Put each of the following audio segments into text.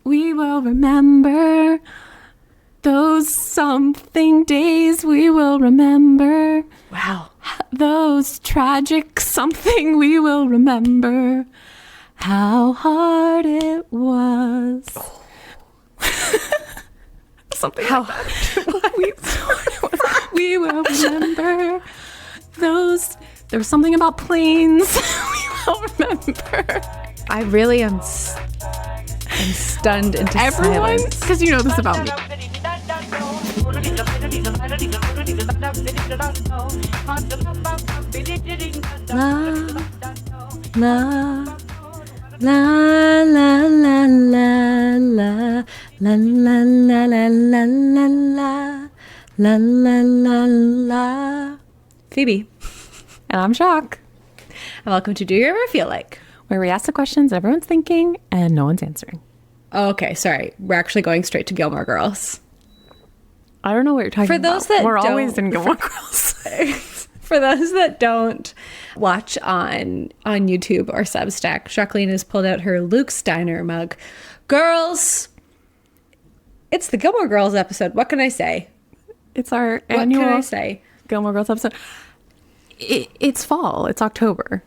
we will remember. Those something days we will remember. Wow. Those tragic something we will remember. How hard it was. Something How like that. We will remember. Those, there was something about planes. We will remember. I really am stunned into Everyone, silence. because you know this about me. La, la, la, la, la, la, la, la, la, la, la, la, la, la, la, la. Phoebe. And I'm Shock, And welcome to Do You Ever Feel Like? where we ask the questions everyone's thinking and no one's answering. Oh, okay, sorry. We're actually going straight to Gilmore Girls. I don't know what you're talking about. For those that We're don't- always in Gilmore Girls. For those that don't watch on YouTube or Substack, Jacqueline has pulled out her Luke Steiner mug. Girls, it's the Gilmore Girls episode. What can I say? It's our What annual can I say? Gilmore Girls episode. It's fall. It's October.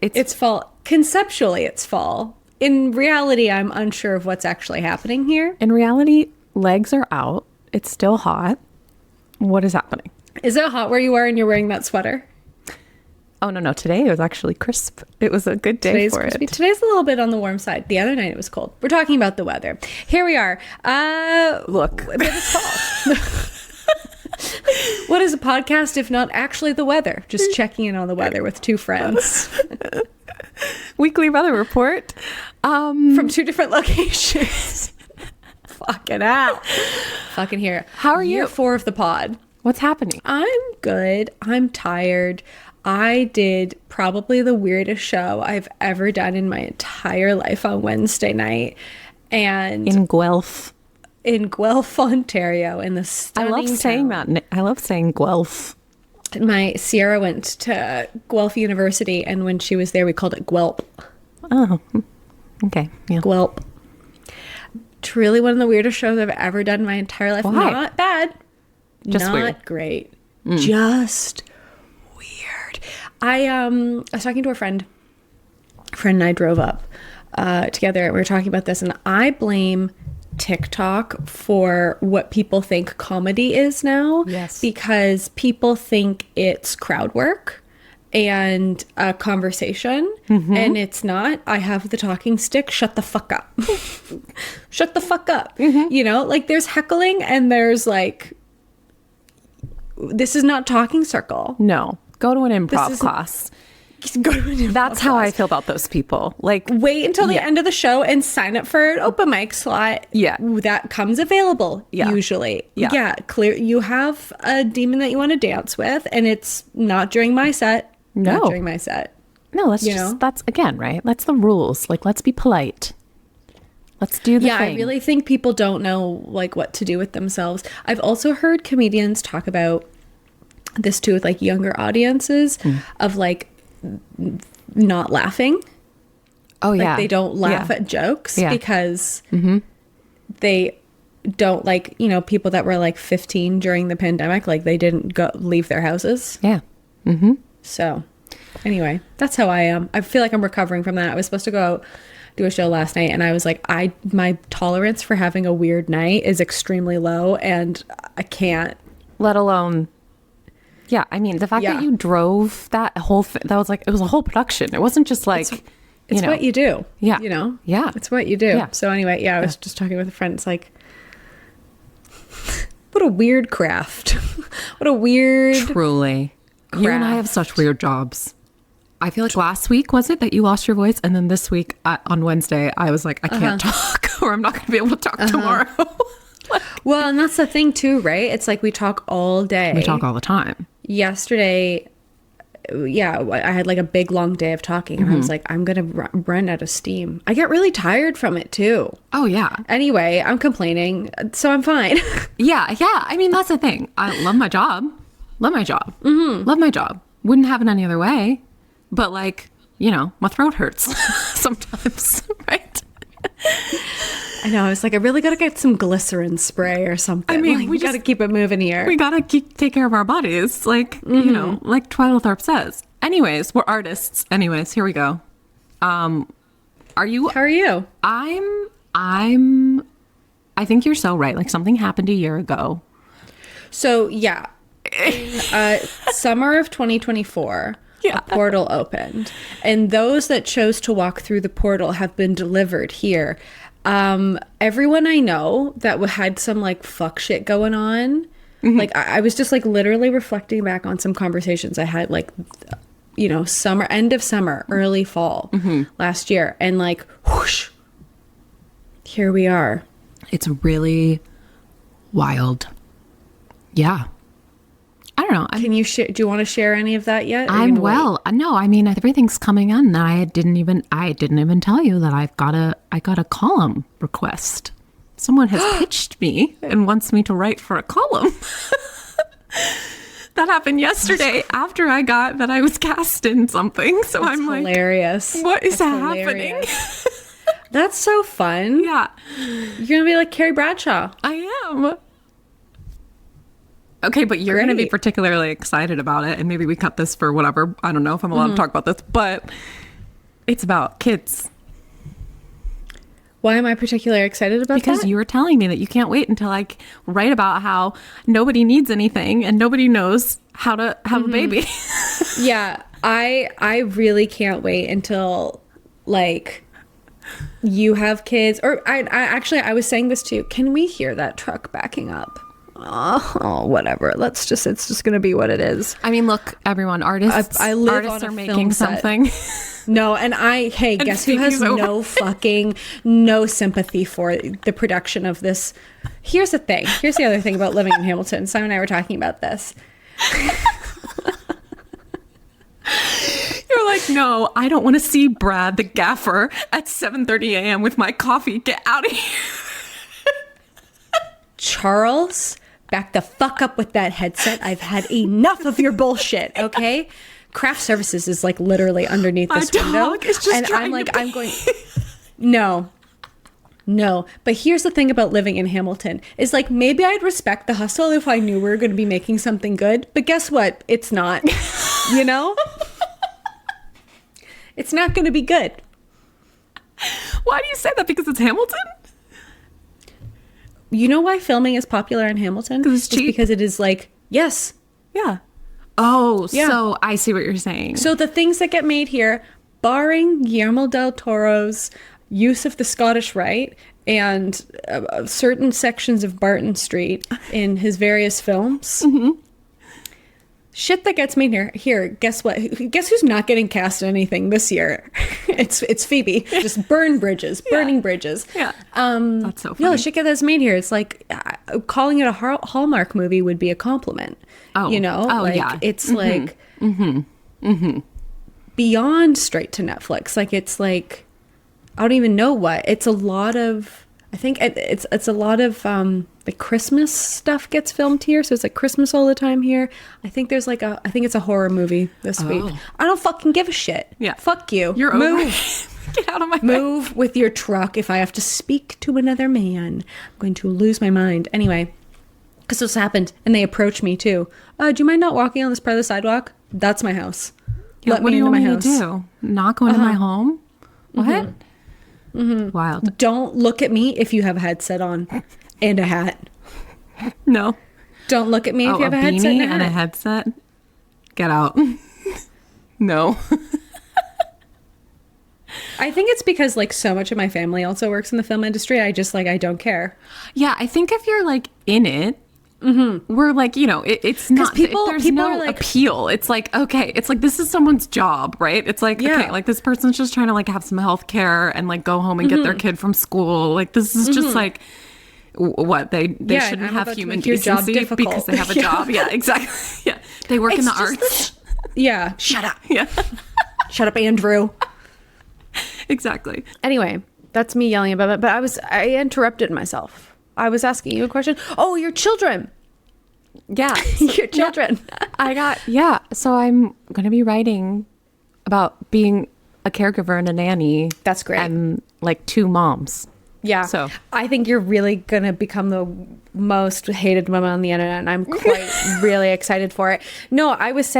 It's fall. Conceptually, it's fall. In reality, I'm unsure of what's actually happening here. In reality, legs are out. It's still hot. What is happening? Is it hot where you are and you're wearing that sweater? Oh, no. Today it was actually crisp. It was a good day for crispy. it. Today's a little bit on the warm side. The other night it was cold. We're talking about the weather. Here we are. Look. But it's fall. What is a podcast if not actually the weather? Just checking in on the weather with two friends Weekly weather report. from two different locations. Fucking hell. Fucking here. How are you? Year 4 of the pod. What's happening? I'm good. I'm tired. I did probably the weirdest show I've ever done in my entire life on Wednesday night. And In Guelph. in Guelph, Ontario, in the I stunning love saying town. that. I love saying Guelph. My Sierra went to Guelph University, and when she was there, we called it Guelp. Oh, okay. Yeah. Guelp. Truly one of the weirdest shows I've ever done in my entire life. Why? Not bad. Just not weird. great. Just weird. I was talking to a friend. A friend and I drove up together, and we were talking about this, and I blame TikTok for what people think comedy is now. Yes. Because people think it's crowd work and a conversation, and it's not. I have the talking stick. Shut the fuck up. Shut the fuck up. You know, like there's heckling and there's like, this is not talking circle. No. Go to an improv isn't- class. Go to an improv That's how I class. feel about those people. Like, Wait until the Yeah. end of the show and sign up for an open mic slot. Yeah. That comes available Yeah. usually. Yeah. Yeah. Clear. You have a demon that you want to dance with, and it's not during my set. No. Not during my set. no, let's You just, know? that's, again, right? That's the rules. Like, let's be polite. Let's do the Yeah, thing. I really think people don't know like what to do with themselves. I've also heard comedians talk about this too with like younger audiences of like not laughing. Oh, Like yeah. they don't laugh Yeah. at jokes Yeah. because they don't, like, you know, people that were like 15 during the pandemic, like they didn't go leave their houses. Yeah. So anyway, that's how I am. I feel like I'm recovering from that. I was supposed to go out, do a show last night, and I was like, my tolerance for having a weird night is extremely low, and I can't. Let alone, yeah, I mean, the fact Yeah. that you drove that whole thing, that was like, it was a whole production. It wasn't just like, It's you know, what you do. Yeah. You know? Yeah. It's what you do. Yeah. So anyway, yeah, I was just talking with a friend. It's like, what a weird craft. What a weird. Truly. You and I have craft. such weird jobs. I feel like last week, was it, that you lost your voice? And then this week on Wednesday, I was like, I can't talk, or I'm not going to be able to talk tomorrow. Well, and that's the thing too, right? It's like we talk all day. We talk all the time. Yesterday, yeah, I had like a big long day of talking, and I was like, I'm gonna run out of steam. I get really tired from it too. Oh, yeah. Anyway, I'm complaining, so I'm fine. Yeah. I mean, that's the thing. I love my job. Love my job. Love my job. Wouldn't have it any other way. But like, you know, my throat hurts sometimes, right? I know. I was like, I really got to get some glycerin spray or something. I mean, like, we got to just- keep it moving here. We gotta take care of our bodies, like you know, like Twyla says. Anyways, we're artists. Anyways, here we go. Are you? How are you? I think you're so right. Like something happened a year ago. So yeah, in, summer of 2024, Yeah. a portal opened, and those that chose to walk through the portal have been delivered here. Everyone I know that had some like fuck shit going on, like I was just like literally reflecting back on some conversations I had like, you know, summer, end of summer, early fall last year, and like whoosh, here we are. It's really wild. Yeah. I don't know. Can you share? Do you want to share any of that yet? Or are you I'm gonna wait? well. No, I mean everything's coming in. I didn't even tell you that I got a column request. Someone has pitched me and wants me to write for a column. That happened yesterday after I got that I was cast in something. So That's I'm like, hilarious. what is That's happening? hilarious. That's so fun. Yeah, You're gonna be like Carrie Bradshaw. I am. Okay, but you're going to be Great. particularly excited about it, and maybe we cut this for whatever. I don't know if I'm allowed to talk about this, but it's about kids. Why am I particularly excited about Because that? you were telling me that you can't wait until I write about how nobody needs anything and nobody knows how to have a baby. Yeah, I really can't wait until like you have kids. Or I actually I was saying this too. Can we hear that truck backing up? Oh, whatever. It's just gonna be what it is. I mean, look, everyone, artists, I live artists on a are film making set. something. No, and hey, And guess who has speaking no sympathy for the production of this? Here's the thing. Here's the other thing about living in Hamilton. Simon and I were talking about this. You're like, no, I don't want to see Brad the gaffer at 7:30 a.m. with my coffee. Get out of here. Charles, back the fuck up with that headset. I've had enough of your bullshit, okay? Craft Services is like literally underneath My this window. dog is just and trying I'm to like, be- I'm going, no. But here's the thing about living in Hamilton is like, maybe I'd respect the hustle if I knew we were going to be making something good. But guess what? It's not, you know? It's not going to be good. Why do you say that? Because it's Hamilton? You know why filming is popular in Hamilton? 'Cause it's cheap. because it is like, yes. Yeah. Oh, Yeah. so I see what you're saying. So the things that get made here, barring Guillermo del Toro's use of the Scottish Rite and certain sections of Barton Street in his various films, shit that gets made here. Guess what? Guess who's not getting cast in anything this year? It's Phoebe. Just burning bridges. Yeah. That's so No, funny. the shit that's made here. It's like calling it a Hallmark movie would be a compliment. Oh. You know, Oh, like yeah. it's like beyond straight to Netflix. Like it's like I don't even know what. It's a lot of. I think it's a lot of like Christmas stuff gets filmed here, so it's like Christmas all the time here. I think there's like I think it's a horror movie this week. I don't fucking give a shit. Yeah. Fuck you. You're Move. over. Get out of my way. Move with your truck. If I have to speak to another man, I'm going to lose my mind. Anyway, because this happened, and they approached me too. Do you mind not walking on this part of the sidewalk? That's my house. Yeah, Let what me do you into want my me house. to do? Not go into my home? What? Wild. Don't look at me if you have a headset on and a hat. No. Don't look at me if Oh, you have a beanie headset and and a headset? Get out. No. I think it's because like so much of my family also works in the film industry. I just like I don't care. Yeah, I think if you're like in it, we're like, you know, it's not, people- there's people no are like- appeal. It's like, okay, it's like this is someone's job, right? It's like, Yeah. okay, like this person's just trying to like have some health care and like go home and get their kid from school. Like this is just like, what they Yeah, and shouldn't I'm have about to human make your job decency difficult. because they have a Yeah. job. Yeah, exactly. Yeah, they work in the It's just arts. Yeah. Shut up. Yeah, Shut up, Andrew. exactly. Anyway, that's me yelling about it. But I interrupted myself. I was asking you a question. Oh, your children. Yeah, Your children. So I'm going to be writing about being a caregiver and a nanny. That's great. And like two moms. Yeah. So I think you're really going to become the most hated woman on the internet, and I'm quite really excited for it. No, I was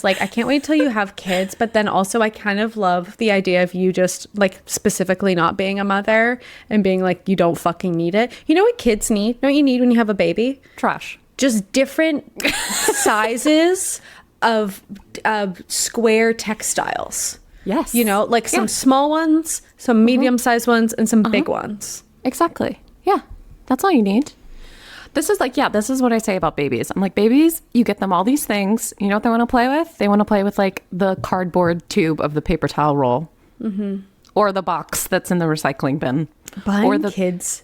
like, I can't wait till you have kids, but then also I kind of love the idea of you just like specifically not being a mother and being like, you don't fucking need it. You know what kids need? You know what you need when you have a baby? trash. Just different sizes of square textiles. Yes. You know, like some small ones, some medium-sized ones, and some big ones. Exactly. Yeah. That's all you need. This is like, this is what I say about babies. I'm like, babies, you get them all these things. You know what they want to play with? They want to play with like the cardboard tube of the paper towel roll. Or the box that's in the recycling bin. Buying or the kids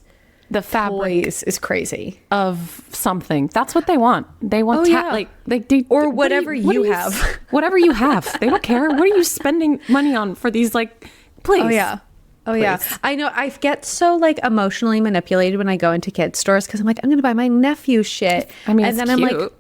the fabric toys is crazy. of something. That's what they want. They want like they, Or what do whatever you have. Whatever you have. They don't care. What are you spending money on for these like please? Oh yeah. Please. I know. I get so like emotionally manipulated when I go into kids stores because I'm like, I'm gonna buy my nephew shit. I mean, and it's then cute. I'm like,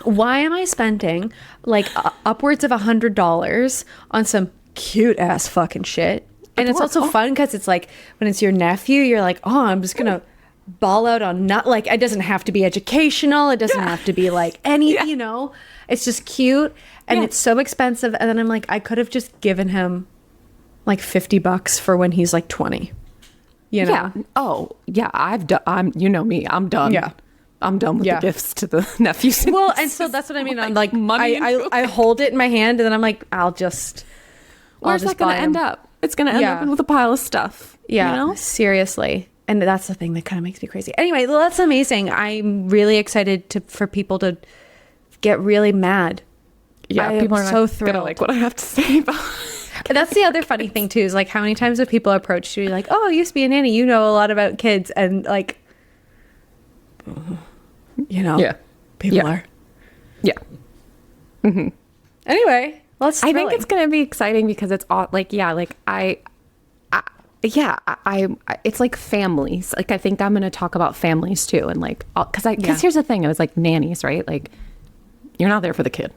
why am I spending like upwards of $100 on some cute ass fucking shit? And it's also fun because it's like when it's your nephew, you're like, oh, I'm just gonna ball out on not like it doesn't have to be educational. It doesn't have to be like any, you know, it's just cute and it's so expensive. And then I'm like, I could have just given him like $50 for when he's like 20. You know? Yeah. Oh, yeah. I've done. You know me. I'm done. Yeah. I'm done with the gifts to the nephews. Well, and so that's what I mean. I'm like, money. I hold it in my hand and then I'm like, I'll just. Where's that going to end up? It's going to end up with a pile of stuff. Yeah. You know? Seriously. And that's the thing that kind of makes me crazy. Anyway, well, that's amazing. I'm really excited for people to get really mad. Yeah. People are so not thrilled. gonna like what I have to say about. That's the other funny thing too, is like how many times have people approached you like, oh, I used to be a nanny, you know a lot about kids, and like, you know, people are. Yeah. Anyway, well, I think it's going to be exciting because it's all like, it's like families. Like, I think I'm going to talk about families too. And like, because here's the thing. It was like nannies, right? Like, you're not there for the kid.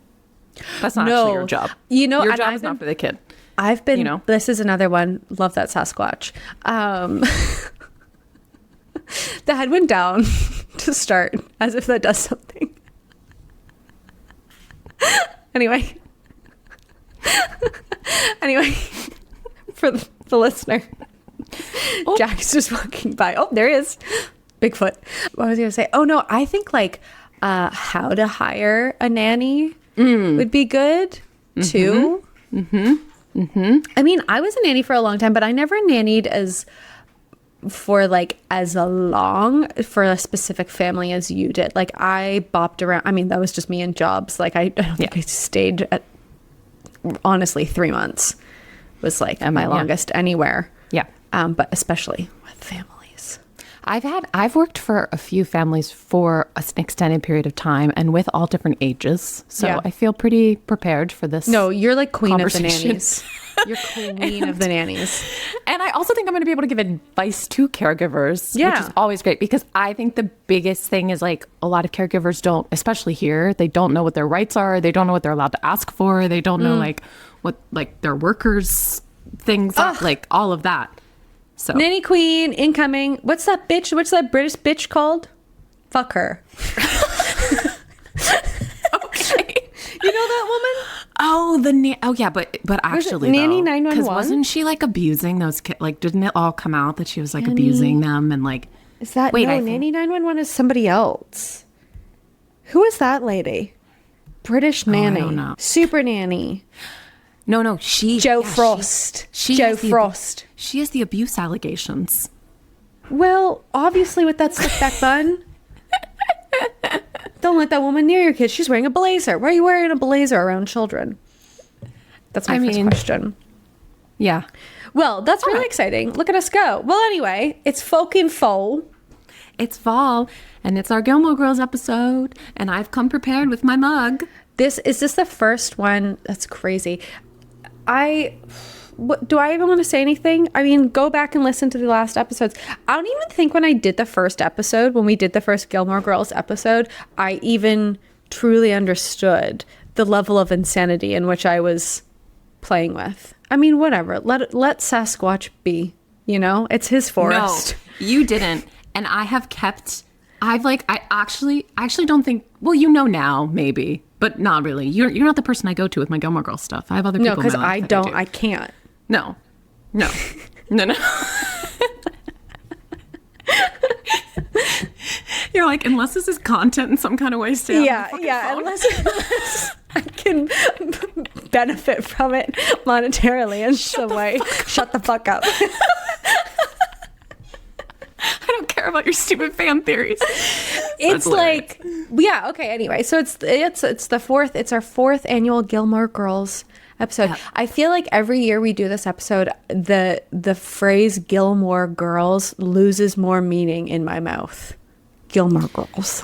That's not actually your job. You know, your job is not for the kid. I've been, you know, this is another one. Love that Sasquatch. The head went down to start, as if that does something. Anyway, for the listener, Jack's just walking by. Oh, there he is. Bigfoot. What was I going to say? Oh, no, I think like how to hire a nanny would be good too. I mean, I was a nanny for a long time, but I never nannied as long for a specific family as you did. Like, I bopped around. I mean, that was just me in jobs. Like, I don't think I stayed at, honestly, 3 months was like my longest anywhere. Yeah. But especially with families. I've worked for a few families for an extended period of time and with all different ages. So I feel pretty prepared for this. No, you're like queen of the nannies. You're queen of the nannies. And I also think I'm going to be able to give advice to caregivers, which is always great, because I think the biggest thing is like a lot of caregivers don't, especially here, they don't know what their rights are. They don't know what they're allowed to ask for. They don't know like what like their workers things are, like all of that. So nanny queen incoming. What's that bitch? What's that British bitch called? Fuck her. Okay. You know that woman? Oh, but actually, Nanny 911? Because wasn't she like abusing those kids? Like, didn't it all come out that she was like abusing them and like? Is that Nanny 911 is somebody else? Who is that lady? British nanny. I don't know. Super nanny. No, she Joe Frost. Joe Frost. She has the abuse allegations. Well, obviously with that slick back bun. Don't let that woman near your kids. She's wearing a blazer. Why are you wearing a blazer around children? That's my first question. Yeah. Well, that's really exciting. Look at us go. Well, anyway, it's fucking fall. It's fall, and it's our Gilmore Girls episode, and I've come prepared with my mug. Is this the first one? That's crazy. Do I even want to say anything? I mean, go back and listen to the last episodes. I don't even think when I did the first episode, when we did the first Gilmore Girls episode, I even truly understood the level of insanity in which I was playing with. I mean, whatever. Let Sasquatch be. You know, it's his forest. No, you didn't. And I actually don't think, well, you know now, maybe, but not really. You're not the person I go to with my Gilmore Girls stuff. I have other people. No, because in my life I can't. No. No. You're like, unless this is content in some kind of way, stay Yeah, unless I can benefit from it monetarily in some way. Shut the fuck up. I don't care about your stupid fan theories. It's like, yeah, okay, anyway. So it's our fourth annual Gilmore Girls episode. Yeah. I feel like every year we do this episode, the phrase Gilmore Girls loses more meaning in my mouth. Gilmore Girls.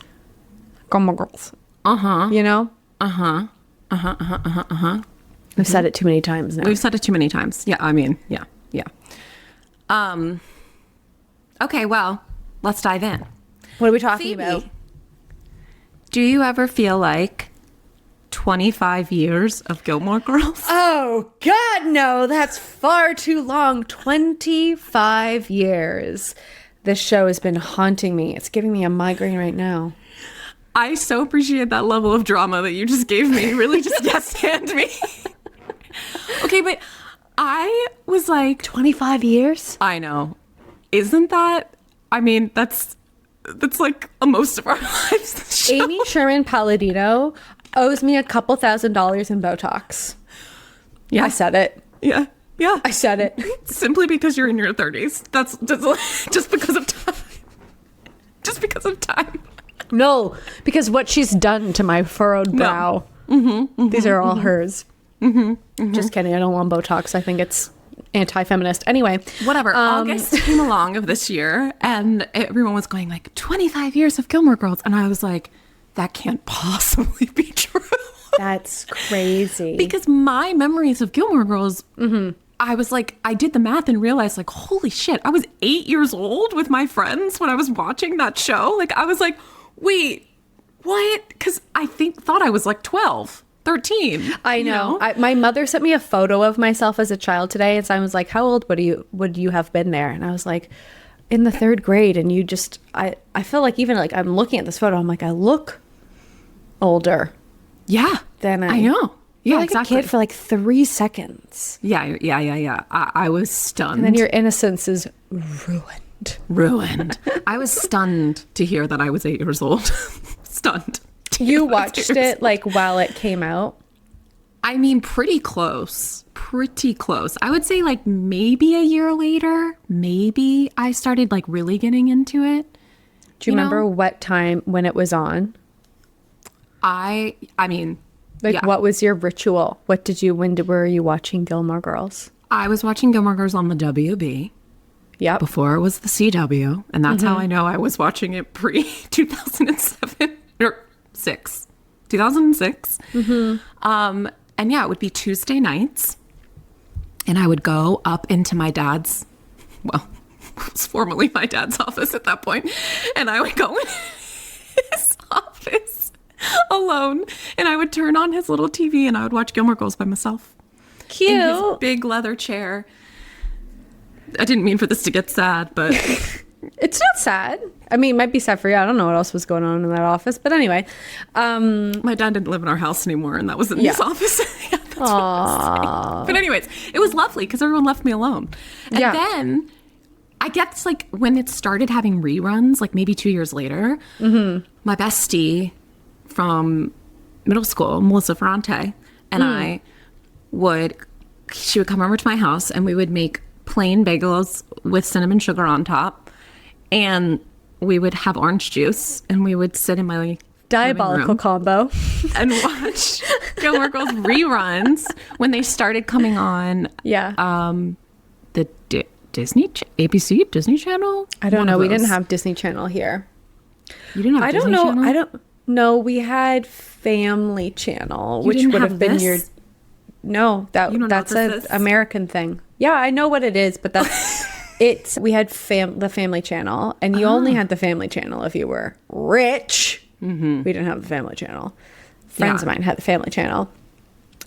Gilmore Girls. Uh-huh. You know? Uh-huh. We've said it too many times now. We've said it too many times. Yeah, I mean, yeah. Okay, well, let's dive in. What are we talking about? Do you ever feel like 25 years of Gilmore Girls? Oh, God, no. That's far too long. 25 years. This show has been haunting me. It's giving me a migraine right now. I so appreciate that level of drama that you just gave me. Really just yes-hand me. Okay, but I was like... 25 years? I know. Isn't that... I mean, that's like most of our lives. Amy Sherman-Palladino owes me a couple $1,000s in Botox. Yeah. I said it. Yeah. I said it. Simply because you're in your 30s. That's just because of time. Just because of time. No, because what she's done to my furrowed brow. These are all hers. Just kidding. I don't want Botox. I think it's anti-feminist. Anyway. Whatever. August came along of this year and everyone was going like 25 years of Gilmore Girls. And I was like, that can't possibly be true. That's crazy. Because my memories of Gilmore Girls, I was like, I did the math and realized like, holy shit, I was 8 years old with my friends when I was watching that show. Like, I was like, wait, what? Because I thought I was like 12, 13. I know. My mother sent me a photo of myself as a child today. And so I was like, how old would you have been there? And I was like, in the 3rd grade. And you just, I feel like even like I'm looking at this photo, I'm like, I look older. Yeah. Than I know. Yeah, like exactly. a kid for like 3 seconds. Yeah. I was stunned. And then your innocence is ruined. I was stunned to hear that I was 8 years old. Stunned. You watched it like while it came out? I mean, pretty close. I would say like maybe a year later, maybe I started like really getting into it. Do you remember what time when it was on? I mean, like, yeah. What was your ritual? Were you watching Gilmore Girls? I was watching Gilmore Girls on the WB. Yeah. Before it was the CW. And that's how I know I was watching it pre-2007 or 2006. And yeah, it would be Tuesday nights. And I would go up into my dad's, well, it was formerly my dad's office at that point. And I would go in his office alone. And I would turn on his little TV and I would watch Gilmore Girls by myself. Cute. In his big leather chair. I didn't mean for this to get sad, but... It's not sad. I mean, it might be sad for you. I don't know what else was going on in that office. But anyway. My dad didn't live in our house anymore, and that was in his office. Yeah, that's what I was saying. But anyways, it was lovely because everyone left me alone. And then, I guess, like, when it started having reruns, like maybe 2 years later, my bestie from middle school, Melissa Ferrante, and she would come over to my house, and we would make plain bagels with cinnamon sugar on top. And we would have orange juice and we would sit in my diabolical combo and watch Gilmore Girls reruns when they started coming on. Yeah. The ABC Disney Channel? I don't know. We didn't have Disney Channel here. You didn't have Disney Channel? I don't know. We had Family Channel, which would have been your... No, that's an American thing. Yeah, I know what it is, but that's... We had the Family Channel, and you only had the Family Channel if you were rich. We didn't have the Family Channel. Friends of mine had the Family Channel,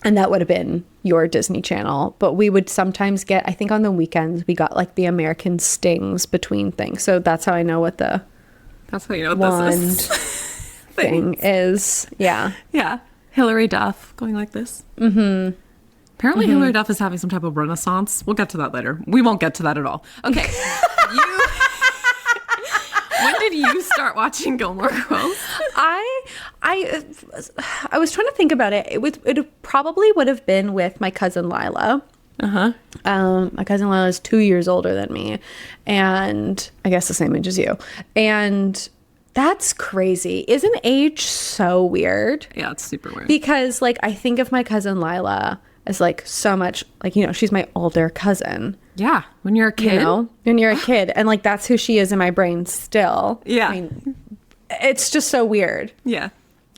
and that would have been your Disney Channel, but we would sometimes get, I think on the weekends, we got like the American stings between things. So that's how I know what the That's how you know what this is. thing is. Yeah. Yeah. Hillary Duff going like this. Mm-hmm. Apparently Hillary Duff is having some type of renaissance. We'll get to that later. We won't get to that at all. Okay. When did you start watching Gilmore Girls? I was trying to think about it. It probably would have been with my cousin Lila. My cousin Lila is 2 years older than me, and I guess the same age as you. And that's crazy. Isn't age so weird? Yeah, it's super weird. Because like I think of my cousin Lila as like so much like, you know, she's my older cousin. Yeah, when you're a kid. You know, when you're a kid, and like that's who she is in my brain still. Yeah. I mean, it's just so weird. Yeah.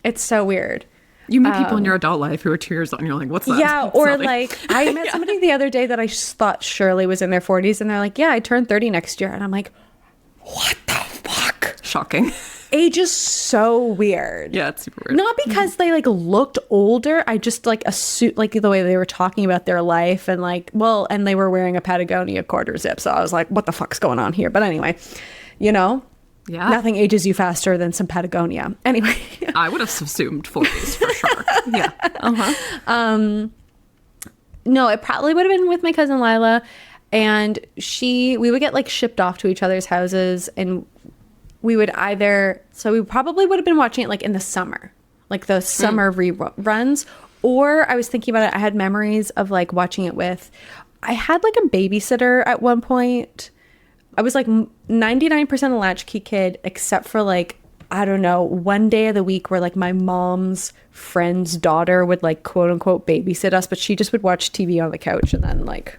It's so weird. You meet people in your adult life who are 2 years old and you're like, what's that? Yeah, It's or nothing. like I met somebody the other day that I thought surely was in their 40s, and they're like, yeah, I turned 30 next year. And I'm like, what the fuck? Shocking. Age is so weird. Yeah, it's super weird. Not because they like looked older. I just like assume like the way they were talking about their life, and like, well, and they were wearing a Patagonia quarter zip. So I was like, what the fuck's going on here? But anyway, you know, Yeah. nothing ages you faster than some Patagonia. Anyway. I would have assumed 40s for sure. Yeah. No, it probably would have been with my cousin Lila, and we would get like shipped off to each other's houses, and we would we probably would have been watching it like in the summer, like the summer reruns, or I was thinking about it, I had memories of like watching it I had like a babysitter at one point. I was like 99% a latchkey kid, except for like, I don't know, one day of the week where like my mom's friend's daughter would like quote unquote babysit us, but she just would watch TV on the couch and then like,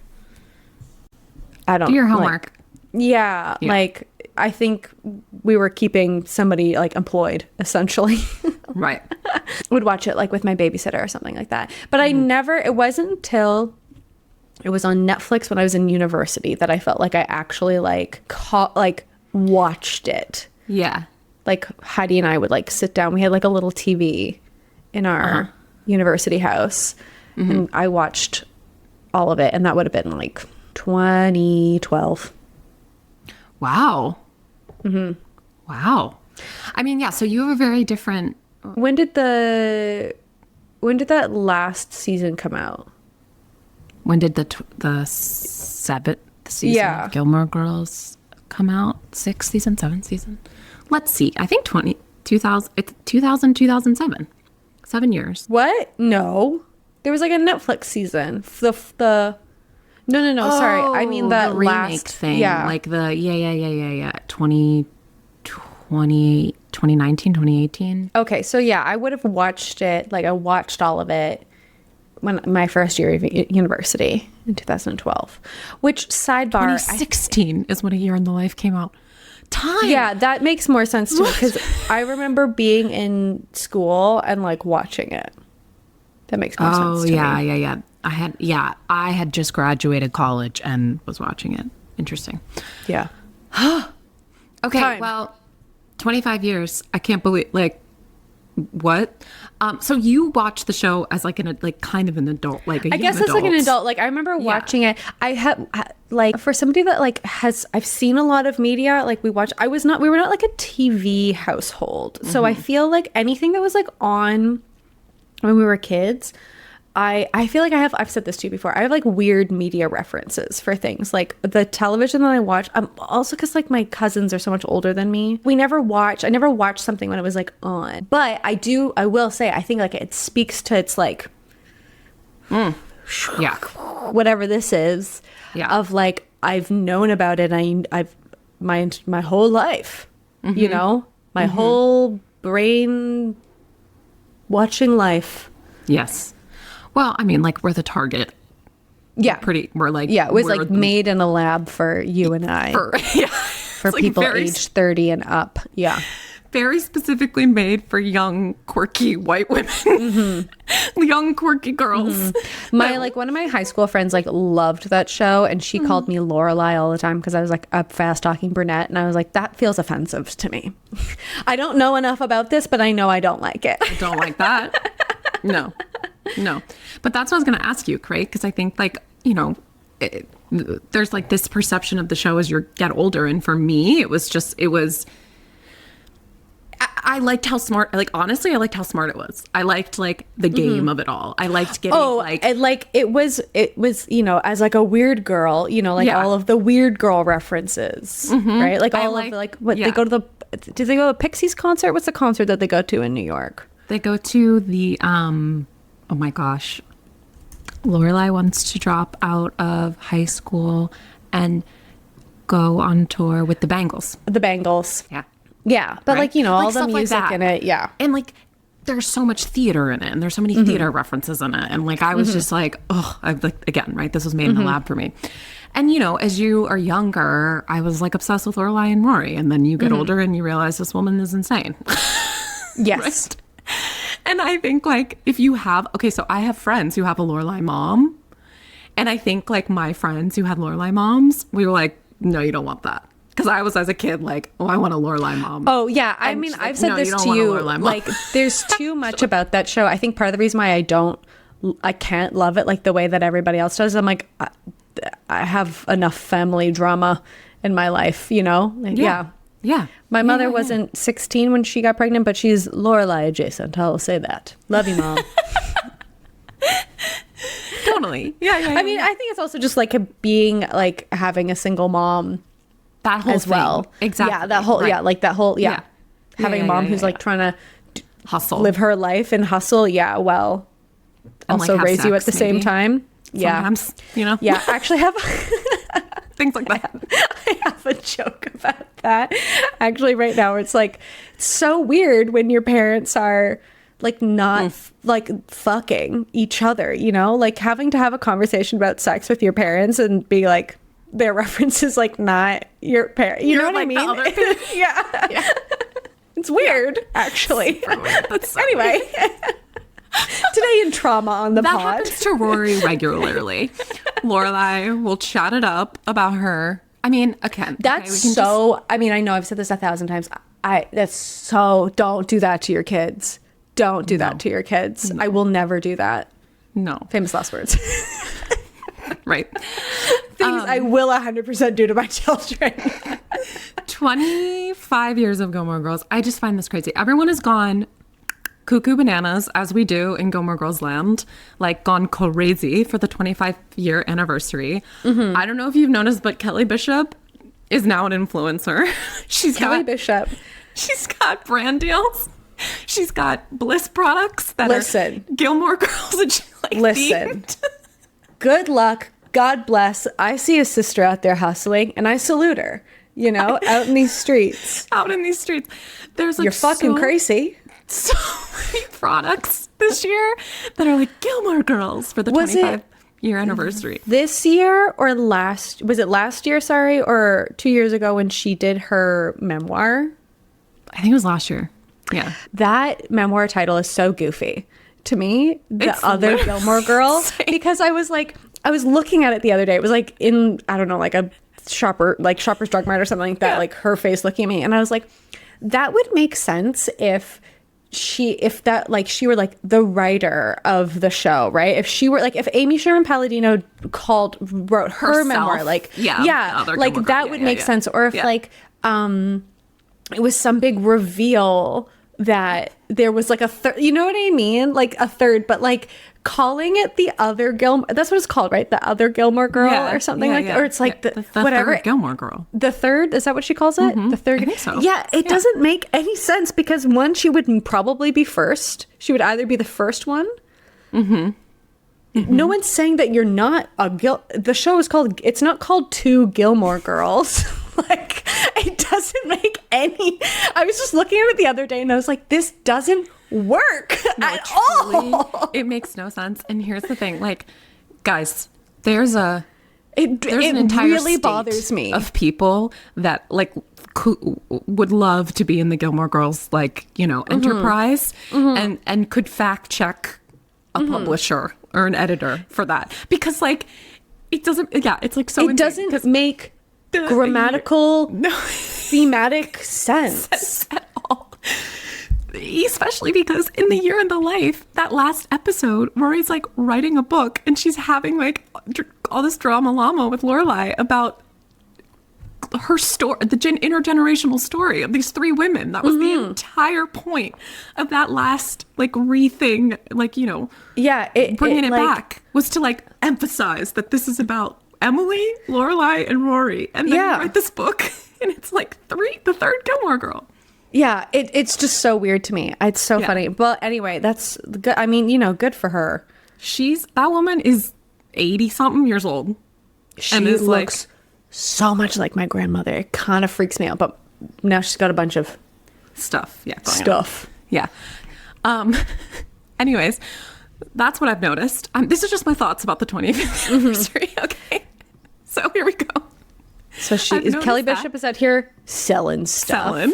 I don't Do your like- homework. yeah, like I think we were keeping somebody like employed essentially. Right. Would watch it like with my babysitter or something like that. But it wasn't until it was on Netflix when I was in university that I felt like I actually like watched it. Yeah. Like Heidi and I would like sit down. We had like a little TV in our university house, and I watched all of it, and that would have been like 2012. Wow. Wow. I mean, yeah, so you have a very different... When did that last season come out? When did the seventh season of Gilmore Girls come out? 6th season, 7th season? Let's see. I think 2007. 7 years. What? No. There was like a Netflix season. No. Sorry. I mean the remake last thing. Yeah. Like the 2019, 2018. Okay, so yeah, I would have watched it. Like I watched all of it when my first year of university in 2012. Which sidebar? 2016 is when A Year in the Life came out. Time. Yeah, that makes more sense to me because I remember being in school and like watching it. That makes more sense to me. Yeah. I had just graduated college and was watching it. Interesting. Yeah. Okay, Time. well, 25 years. I can't believe, like, what? So you watched the show as like kind of an adult, like I guess it's like an adult. Like I remember watching it. I have like for somebody that like I've seen a lot of media. Like we were not like a TV household. So I feel like anything that was like on when we were kids, I feel like I've said this to you before. I have like weird media references for things like the television that I watch. Also because like my cousins are so much older than me. I never watched something when it was like on. But I will say, I think like it speaks to its like, yeah, whatever this is, of like, I've known about it. I've my whole life, you know, my whole brain watching life. Yes. Well, I mean, like we're the target. Yeah. We're like, yeah, it was like made in a lab for you and I. For people aged 30 and up. Yeah. Very specifically made for young, quirky white women. Young, quirky girls. One of my high school friends like loved that show, and she called me Lorelai all the time because I was like a fast talking brunette, and I was like, that feels offensive to me. I don't know enough about this, but I know I don't like it. I don't like that. No. No. But that's what I was going to ask you, right? Because I think, like, you know, there's like this perception of the show as you get older. And for me, I liked how smart, like, honestly, I liked how smart it was. I liked, like, the game of it all. I liked getting, it was, you know, as like a weird girl, you know, like all of the weird girl references, right? Like all of the, like, what they go to did they go to a Pixies concert? What's the concert that they go to in New York? They go to the, oh my gosh, Lorelai wants to drop out of high school and go on tour with the Bangles. The Bangles. Yeah. Yeah. But like, you know, all the music like in it. Yeah. And like, there's so much theater in it and there's so many theater references in it. And like, I was just like, oh, I've like, again, right. This was made in the lab for me. And, you know, as you are younger, I was like obsessed with Lorelai and Rory. And then you get older and you realize this woman is insane. Yes. Right? And I think, like, if you have, okay, so I have friends who have a Lorelai mom. And I think, like, my friends who had Lorelai moms, we were like, no, you don't want that. Because I was, as a kid, like, oh, I want a Lorelai mom. Oh, yeah. I mean, I've said this to you. Like, there's too much about that show. I think part of the reason why I can't love it like the way that everybody else does, I'm like, I have enough family drama in my life, you know? Like, Yeah. My mother wasn't 16 when she got pregnant, but she's Lorelai adjacent. I'll say that. Love you, Mom. Totally. Yeah. I mean, I think it's also just like being like having a single mom. That whole as thing. well. Exactly. Yeah, that whole, like that whole, having a mom who's like trying to hustle, live her life and hustle. Yeah. Well, and also like raise you at the same time. Sometimes, you know? Yeah. Actually have things like that. I have a joke about that actually right now. Where it's like, it's so weird when your parents are like not like fucking each other, you know, like having to have a conversation about sex with your parents and be like, their reference is like not your parent. You know what like I mean? Yeah. It's weird, actually. Weird. That's so anyway. Today in trauma on the that pod. happens to Rory regularly. Lorelai will chat it up about her. I mean, again, that's I mean, I know I've said this 1,000 times. Don't do that to your kids. Don't do that to your kids. No. I will never do that. No. Famous last words. Right. Things I will 100% do to my children. 25 years of Gilmore Girls. I just find this crazy. Everyone has gone cuckoo bananas, as we do in Gilmore Girls land, like gone crazy for the 25-year anniversary. I don't know if you've noticed, but Kelly Bishop is now an influencer. She's got brand deals. She's got Bliss products that are Gilmore Girls. And themed. Good luck. God bless. I see a sister out there hustling, and I salute her. You know, out in these streets. There's like you're fucking crazy. So many products this year that are like Gilmore Girls for the 25-year anniversary. This year or last? Was it last year? Sorry, or 2 years ago when she did her memoir? I think it was last year. Yeah, that memoir title is so goofy to me. The Other Gilmore Girl, because I was looking at it the other day. It was like in, I don't know, like a Shoppers Drug Mart or something like that. Like her face looking at me, and I was like, that would make sense if she were like the writer of the show, right? If she were like, if Amy Sherman-Palladino wrote her herself, memoir, like like that would make sense. Or if like it was some big reveal that there was like a third, you know what I mean? Like a third, but like calling it the Other Gilmore, that's what it's called, right? The Other Gilmore Girl or something like that. Or it's like the whatever. Third Gilmore Girl. The third, is that what she calls it? The third? I think so. Yeah, it doesn't make any sense because one, she would probably be first. She would either be the first one. No one's saying that you're not the show is called, it's not called Two Gilmore Girls. Like, it doesn't make any, I was just looking at it the other day and I was like, this doesn't work at all. It makes no sense. And here's the thing, like, guys, there's an entire really state bothers me of people that like would love to be in the Gilmore Girls, like, you know, enterprise and could fact check a publisher or an editor for that, because like it doesn't, it's like so it doesn't make grammatical thematic sense at all. especially because in the year in the life, that last episode, Rory's like writing a book and she's having like all this drama llama with Lorelai about her story, the intergenerational story of these three women. That was the entire point of that last like thing, like, you know, bringing it like, back was to like emphasize that this is about Emily, Lorelai, and Rory. And then you write this book and it's like the third Gilmore Girl. Yeah, it's just so weird to me. It's so funny. But anyway, that's good. I mean, you know, good for her. That woman is 80 something years old. She looks so much like my grandmother. It kind of freaks me out, but now she's got a bunch of stuff. Yeah. Stuff. Yeah. Anyways, that's what I've noticed. This is just my thoughts about the 20th anniversary. Okay. So here we go. So Kelly Bishop is out here selling stuff.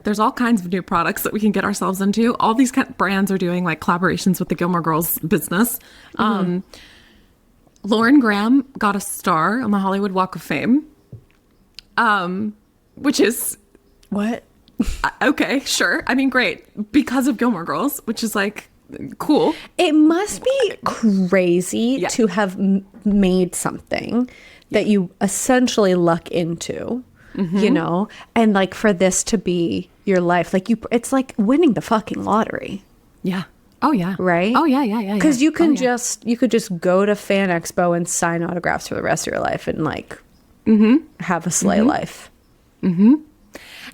There's all kinds of new products that we can get ourselves into. All these kind of brands are doing like collaborations with the Gilmore Girls business. Lauren Graham got a star on the Hollywood Walk of Fame, which is what? Okay, sure. I mean, great, because of Gilmore Girls, which is like cool. It must be crazy to have made something that you essentially luck into. You know, and like for this to be your life, like it's like winning the fucking lottery. Yeah. Oh yeah. Right. Oh yeah. Because you could just go to Fan Expo and sign autographs for the rest of your life and like have a sleigh life. Crazy.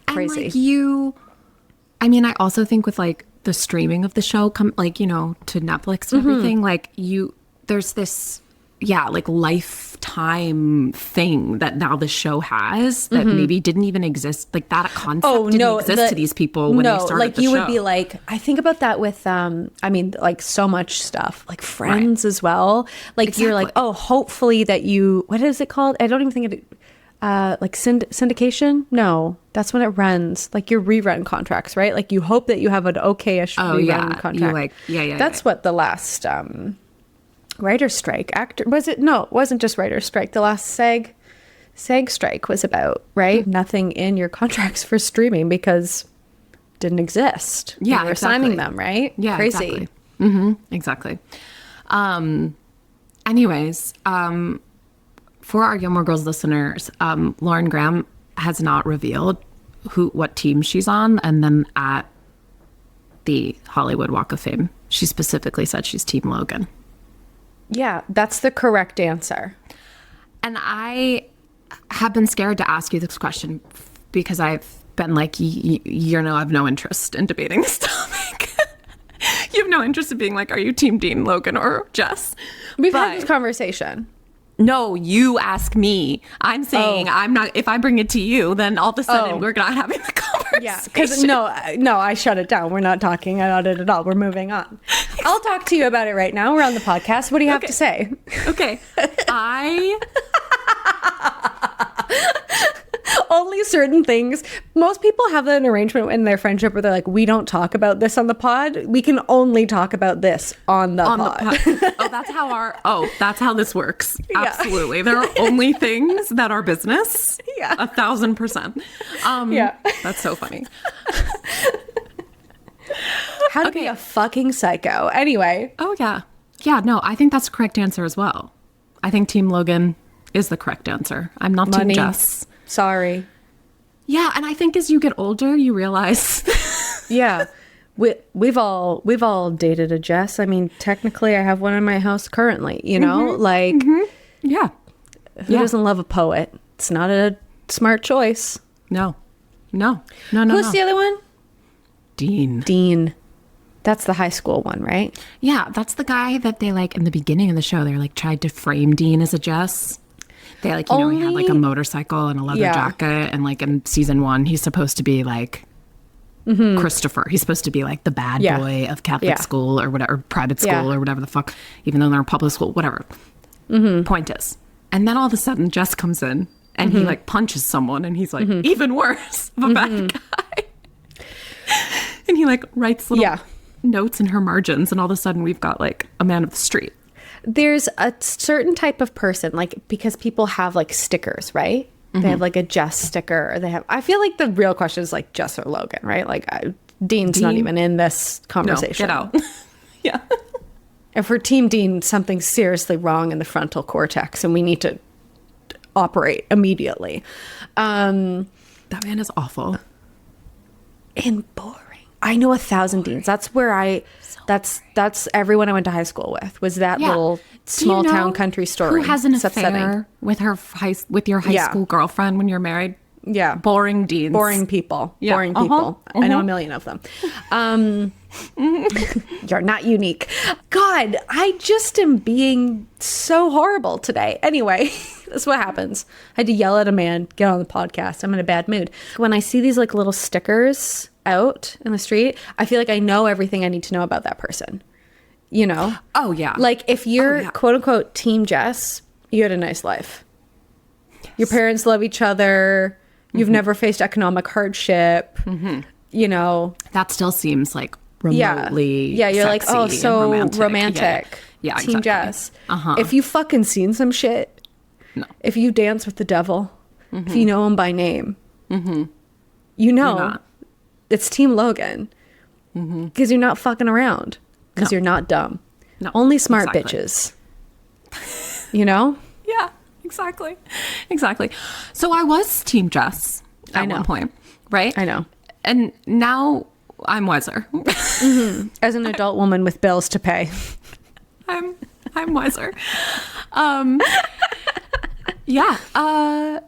And like I mean, I also think with like the streaming of the show, like, you know, to Netflix and everything, like there's this like lifetime thing that now the show has that maybe didn't even exist. Like that concept didn't exist to these people when they started like the you show. would be like, I think about that with I mean, like so much stuff, like Friends as well. Like you're like, oh, hopefully that what is it called? I don't even think it like syndication. No, that's when it runs. Like your rerun contracts, right? Like you hope that you have an okay-ish rerun contract. That's what the last writer's strike it wasn't just writer's strike. The last SAG strike was about, right? Nothing in your contracts for streaming because it didn't exist. Yeah, you were signing them, right? Yeah, crazy. Exactly. Anyways, for our Gilmore Girls listeners, Lauren Graham has not revealed what team she's on, and then at the Hollywood Walk of Fame, she specifically said she's Team Logan. Yeah, that's the correct answer. And I have been scared to ask you this question because I've been like, you know, I have no interest in debating this topic. You have no interest in being like, are you Team Dean, Logan, or Jess? We've had this conversation. No, you ask me. I'm saying I'm not. If I bring it to you, then all of a sudden we're not having the conversation. Yeah, because no, I shut it down. We're not talking about it at all. We're moving on. I'll talk to you about it right now. We're on the podcast. What do you have to say? Okay, only certain things. Most people have an arrangement in their friendship where they're like, we don't talk about this on the pod. We can only talk about this on the pod. That's how this works. Yeah. Absolutely. There are only things that are business. Yeah. 1,000%. Yeah. That's so funny. How to be a fucking psycho. Anyway. Oh, yeah. Yeah, no, I think that's the correct answer as well. I think Team Logan is the correct answer. I'm not Team Jess. Sorry. Yeah, and I think as you get older, you realize. Yeah, we've all dated a Jess. I mean, technically, I have one in my house currently. You know, yeah. Who doesn't love a poet? It's not a smart choice. No. Who's the other one? Dean. That's the high school one, right? Yeah, that's the guy that they like in the beginning of the show. They like tried to frame Dean as a Jess. They like, you know, he had like a motorcycle and a leather jacket, and like in season 1, he's supposed to be like Christopher. He's supposed to be like the bad boy of Catholic school or whatever, private school or whatever the fuck, even though they're in public school, whatever. Point is. And then all of a sudden, Jess comes in and he like punches someone, and he's like even worse of a bad guy. And he like writes little notes in her margins, and all of a sudden we've got like a man of the street. There's a certain type of person, like, because people have like stickers, right? They have like a Jess sticker, or I feel like the real question is like Jess or Logan, right? Like Dean's not even in this No, conversation. get out. Yeah. If we're Team Dean, something's seriously wrong in the frontal cortex, and we need to operate immediately. That man is awful. And boring. I know 1,000 Deans. That's where that's everyone I went to high school with, was that little small town country story. Who has an It's upsetting. affair with your high school girlfriend when you're married? Yeah. Boring Deans. Boring people. Yeah. Boring people. I know a million of them. You're not unique. God, I just am being so horrible today. Anyway, that's what happens. I had to yell at a man, get on the podcast. I'm in a bad mood. When I see these like little stickers out in the street, I feel like I know everything I need to know about that person. You know? Oh, yeah. Like if you're quote unquote Team Jess, you had a nice life. Yes. Your parents love each other. You've never faced economic hardship. You know, that still seems like remotely you're like, oh, so romantic. Yeah, Team exactly. Jess. If you fucking seen some shit, if you dance with the devil, if you know him by name, you know it's Team Logan, because you're not fucking around, because you're not dumb. No, only smart bitches. You know? Yeah, exactly. So I was Team Jess at one point, right? I know. And now I'm wiser. As an adult woman with bills to pay. I'm wiser. Yeah.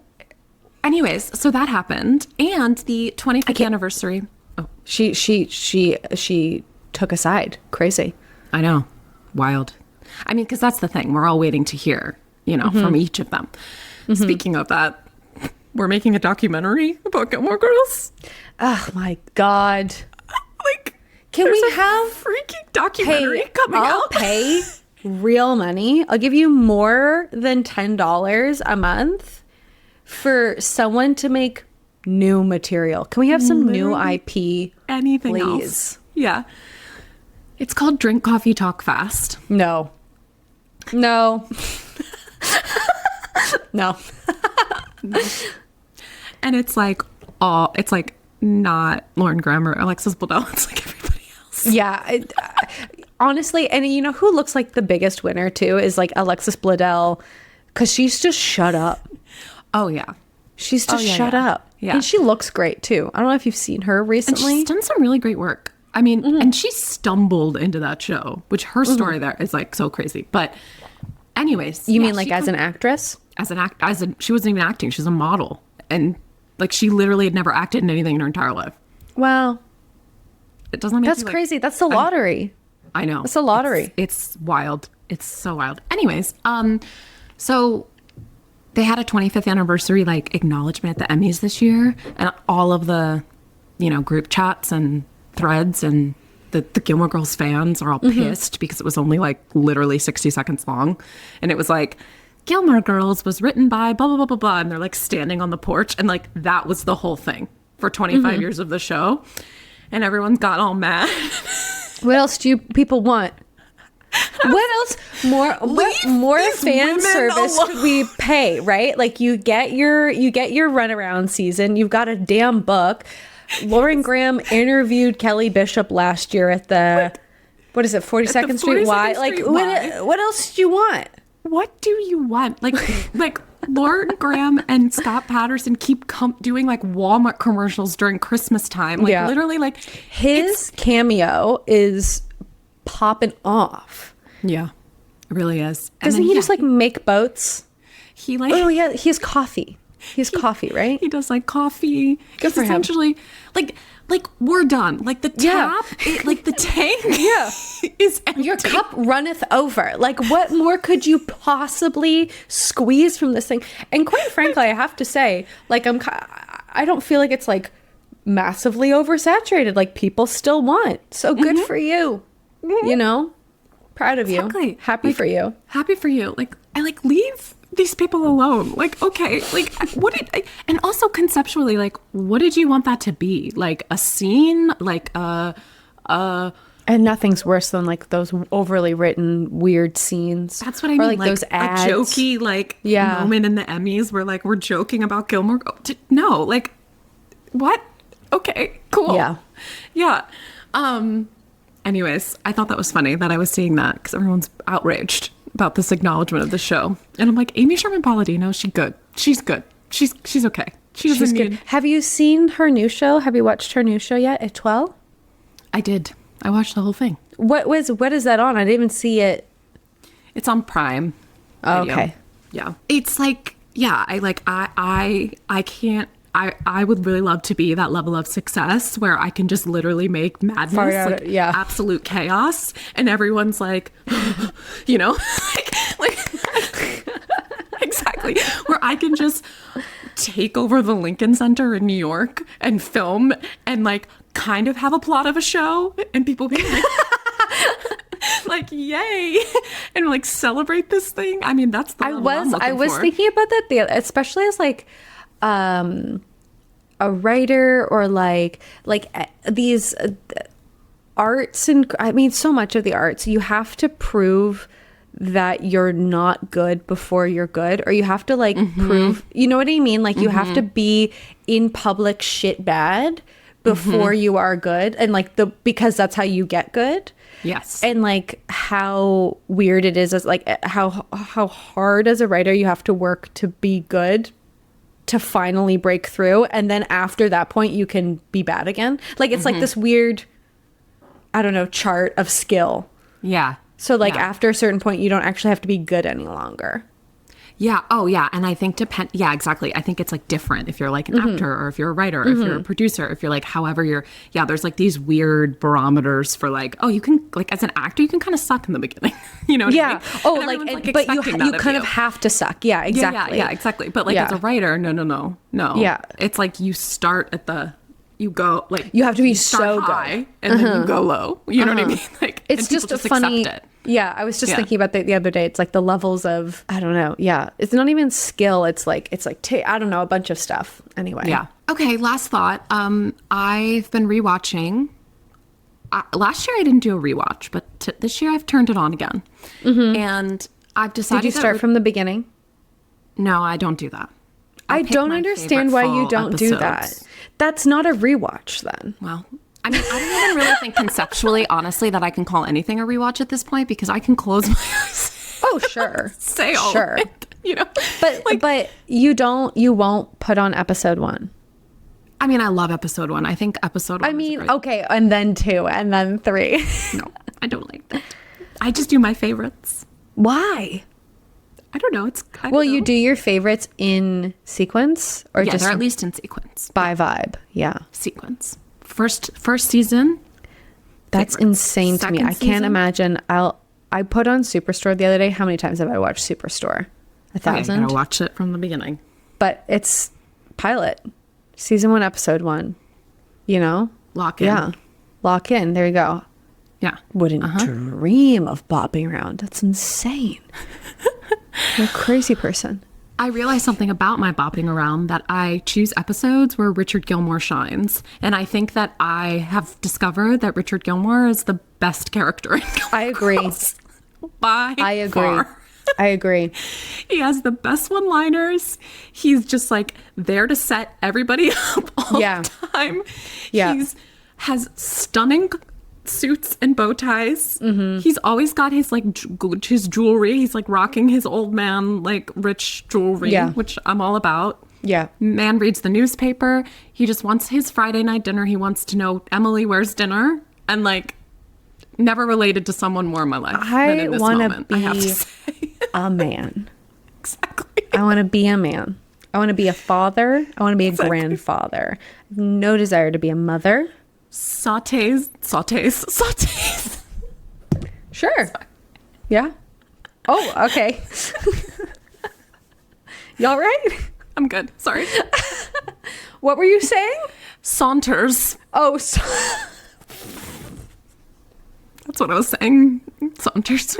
Anyways, so that happened, and the 25th anniversary. Oh, she took a side. Crazy. I know. Wild. I mean, because that's the thing. We're all waiting to hear, from each of them. Speaking of that, we're making a documentary about Gilmore Girls. Oh my God. Like, can we have freaking documentary coming out? I'll pay real money. I'll give you more than $10 a month for someone to make new material. Can we have some new IP? Anything please? Else? Yeah. It's called Drink Coffee Talk Fast. No. No. And it's like not Lauren Graham or Alexis Bledel. It's like everybody else. Yeah. Honestly, and you know who looks like the biggest winner too is like Alexis Bledel, because she's just shut up. Oh yeah. She's just shut up. Yeah. And she looks great too. I don't know if you've seen her recently. And she's done some really great work. I mean, and she stumbled into that show, which her story there is like so crazy. But anyways. You mean like as an actress? She wasn't even acting. She's a model. And like she literally had never acted in anything in her entire life. Wow. It doesn't make That's crazy. That's the lottery. I know. It's a lottery. It's wild. It's so wild. Anyways, so they had a 25th anniversary like acknowledgement at the Emmys this year, and all of the, group chats and threads and the Gilmore Girls fans are all pissed because it was only like literally 60 seconds long, and it was like Gilmore Girls was written by blah blah blah blah blah, and they're like standing on the porch, and like that was the whole thing for 25 years of the show, and everyone got all mad. What else do people want? What else? More fan service could we pay? Right? Like you get your runaround season. You've got a damn book. Lauren Graham interviewed Kelly Bishop last year at the what is it? 42nd Street Y. Like what else do you want? What do you want? Like Lauren Graham and Scott Patterson keep doing like Walmart commercials during Christmas time. Like literally like his cameo is popping off. Yeah, it really is. Doesn't he just like make boats? He like he has coffee. He has coffee, right? He does like coffee. Good for him. Essentially, like we're done. Like the tap, like the tank, is empty. Your cup runneth over. Like what more could you possibly squeeze from this thing? And quite frankly, I have to say, like I don't feel like it's like massively oversaturated. Like people still want. So good for you. You know, proud of you. Happy for you. Happy for you. Like I leave these people alone. Like, okay, like and also conceptually, like, what did you want that to be? Like a scene, like and nothing's worse than like those overly written weird scenes. That's what I mean. Or like those ads. A jokey moment in the Emmys where like we're joking about Gilmore. No, like what? Okay. Cool. Yeah. Yeah. Anyways, I thought that was funny that I was seeing that because everyone's outraged about this acknowledgement of the show. And I'm like, Amy Sherman-Palladino, she's good. She's good. She's okay. She's good. Have you seen her new show? Have you watched her new show yet? At 12? I did. I watched the whole thing. What is that on? I didn't even see it. It's on Prime. Oh, Video. okay. Yeah. It's like, yeah, I can't. I would really love to be that level of success where I can just literally make madness, like absolute chaos, and everyone's like, you know, like exactly, where I can just take over the Lincoln Center in New York and film and like kind of have a plot of a show and people being like, like yay, and like celebrate this thing. I mean, that's the level I was thinking about that, especially as like a writer or like these arts, and I mean so much of the arts, you have to prove that you're not good before you're good, or you have to like prove, you know what I mean, like you have to be in public shit bad before you are good, and like because that's how you get good. Yes. And like how weird it is as like how hard as a writer you have to work to be good to finally break through, and then after that point you can be bad again. Like it's like this weird, I don't know, chart of skill. Yeah. So like after a certain point you don't actually have to be good any longer. Yeah. Oh, yeah. And I think yeah, exactly. I think it's like different if you're like an actor or if you're a writer, or if you're a producer, if you're like, however you're, there's like these weird barometers for like, oh, you can like, as an actor, you can kind of suck in the beginning, you know what I mean? Oh, like but you kind of have to suck. Yeah, exactly. Yeah, exactly. But like as a writer, no. Yeah. It's like you start you go like, you have to be so high good. And then you go low. You know what I mean? Like it's just a funny accept it. Yeah, I was just thinking about that the other day. It's like the levels of, I don't know. Yeah, it's not even skill. It's like I don't know, a bunch of stuff. Anyway. Yeah. Okay. Last thought. I've been rewatching. Last year I didn't do a rewatch, but this year I've turned it on again, and I've decided. Did you start from the beginning? No, I don't do that. I don't understand why you don't do that. That's not a rewatch then. Well, I mean, I don't even really think conceptually, honestly, that I can call anything a rewatch at this point, because I can close my eyes. Oh, sure. Say all of it, you know. But you won't put on episode 1. I mean, I love episode 1. I think episode 1 is great. Okay, and then 2, and then 3. No, I don't like that. I just do my favorites. Why? I don't know. You do your favorites in sequence, or just they're at least in sequence by vibe? Yeah, sequence. First season. That's insane to me. I can't imagine. I put on Superstore the other day. How many times have I watched Superstore? 1,000. I gotta watch it from the beginning. But it's pilot, season 1, episode 1. You know, lock in. Yeah, lock in. There you go. Yeah, wouldn't dream of bopping around. That's insane. You're a crazy person. I realized something about my bopping around, that I choose episodes where Richard Gilmore shines. And I think that I have discovered that Richard Gilmore is the best character in Gilmore I agree. Girls by I agree. far. I agree. He has the best one-liners. He's just like there to set everybody up all the time. Yeah. Has stunning suits and bow ties. He's always got his like his jewelry. He's like rocking his old man like rich jewelry, which I'm all about. Yeah. Man reads the newspaper. He just wants his Friday night dinner. He wants to know Emily, where's dinner? And like never related to someone more in my life than in this moment, I have to say. A man. Exactly. I want to be a man. I want to be a father. I want to be a grandfather. No desire to be a mother. Sautés. Sure. Yeah. Oh, okay. Y'all right? I'm good. Sorry. What were you saying? Saunters. Oh, that's what I was saying. Saunters.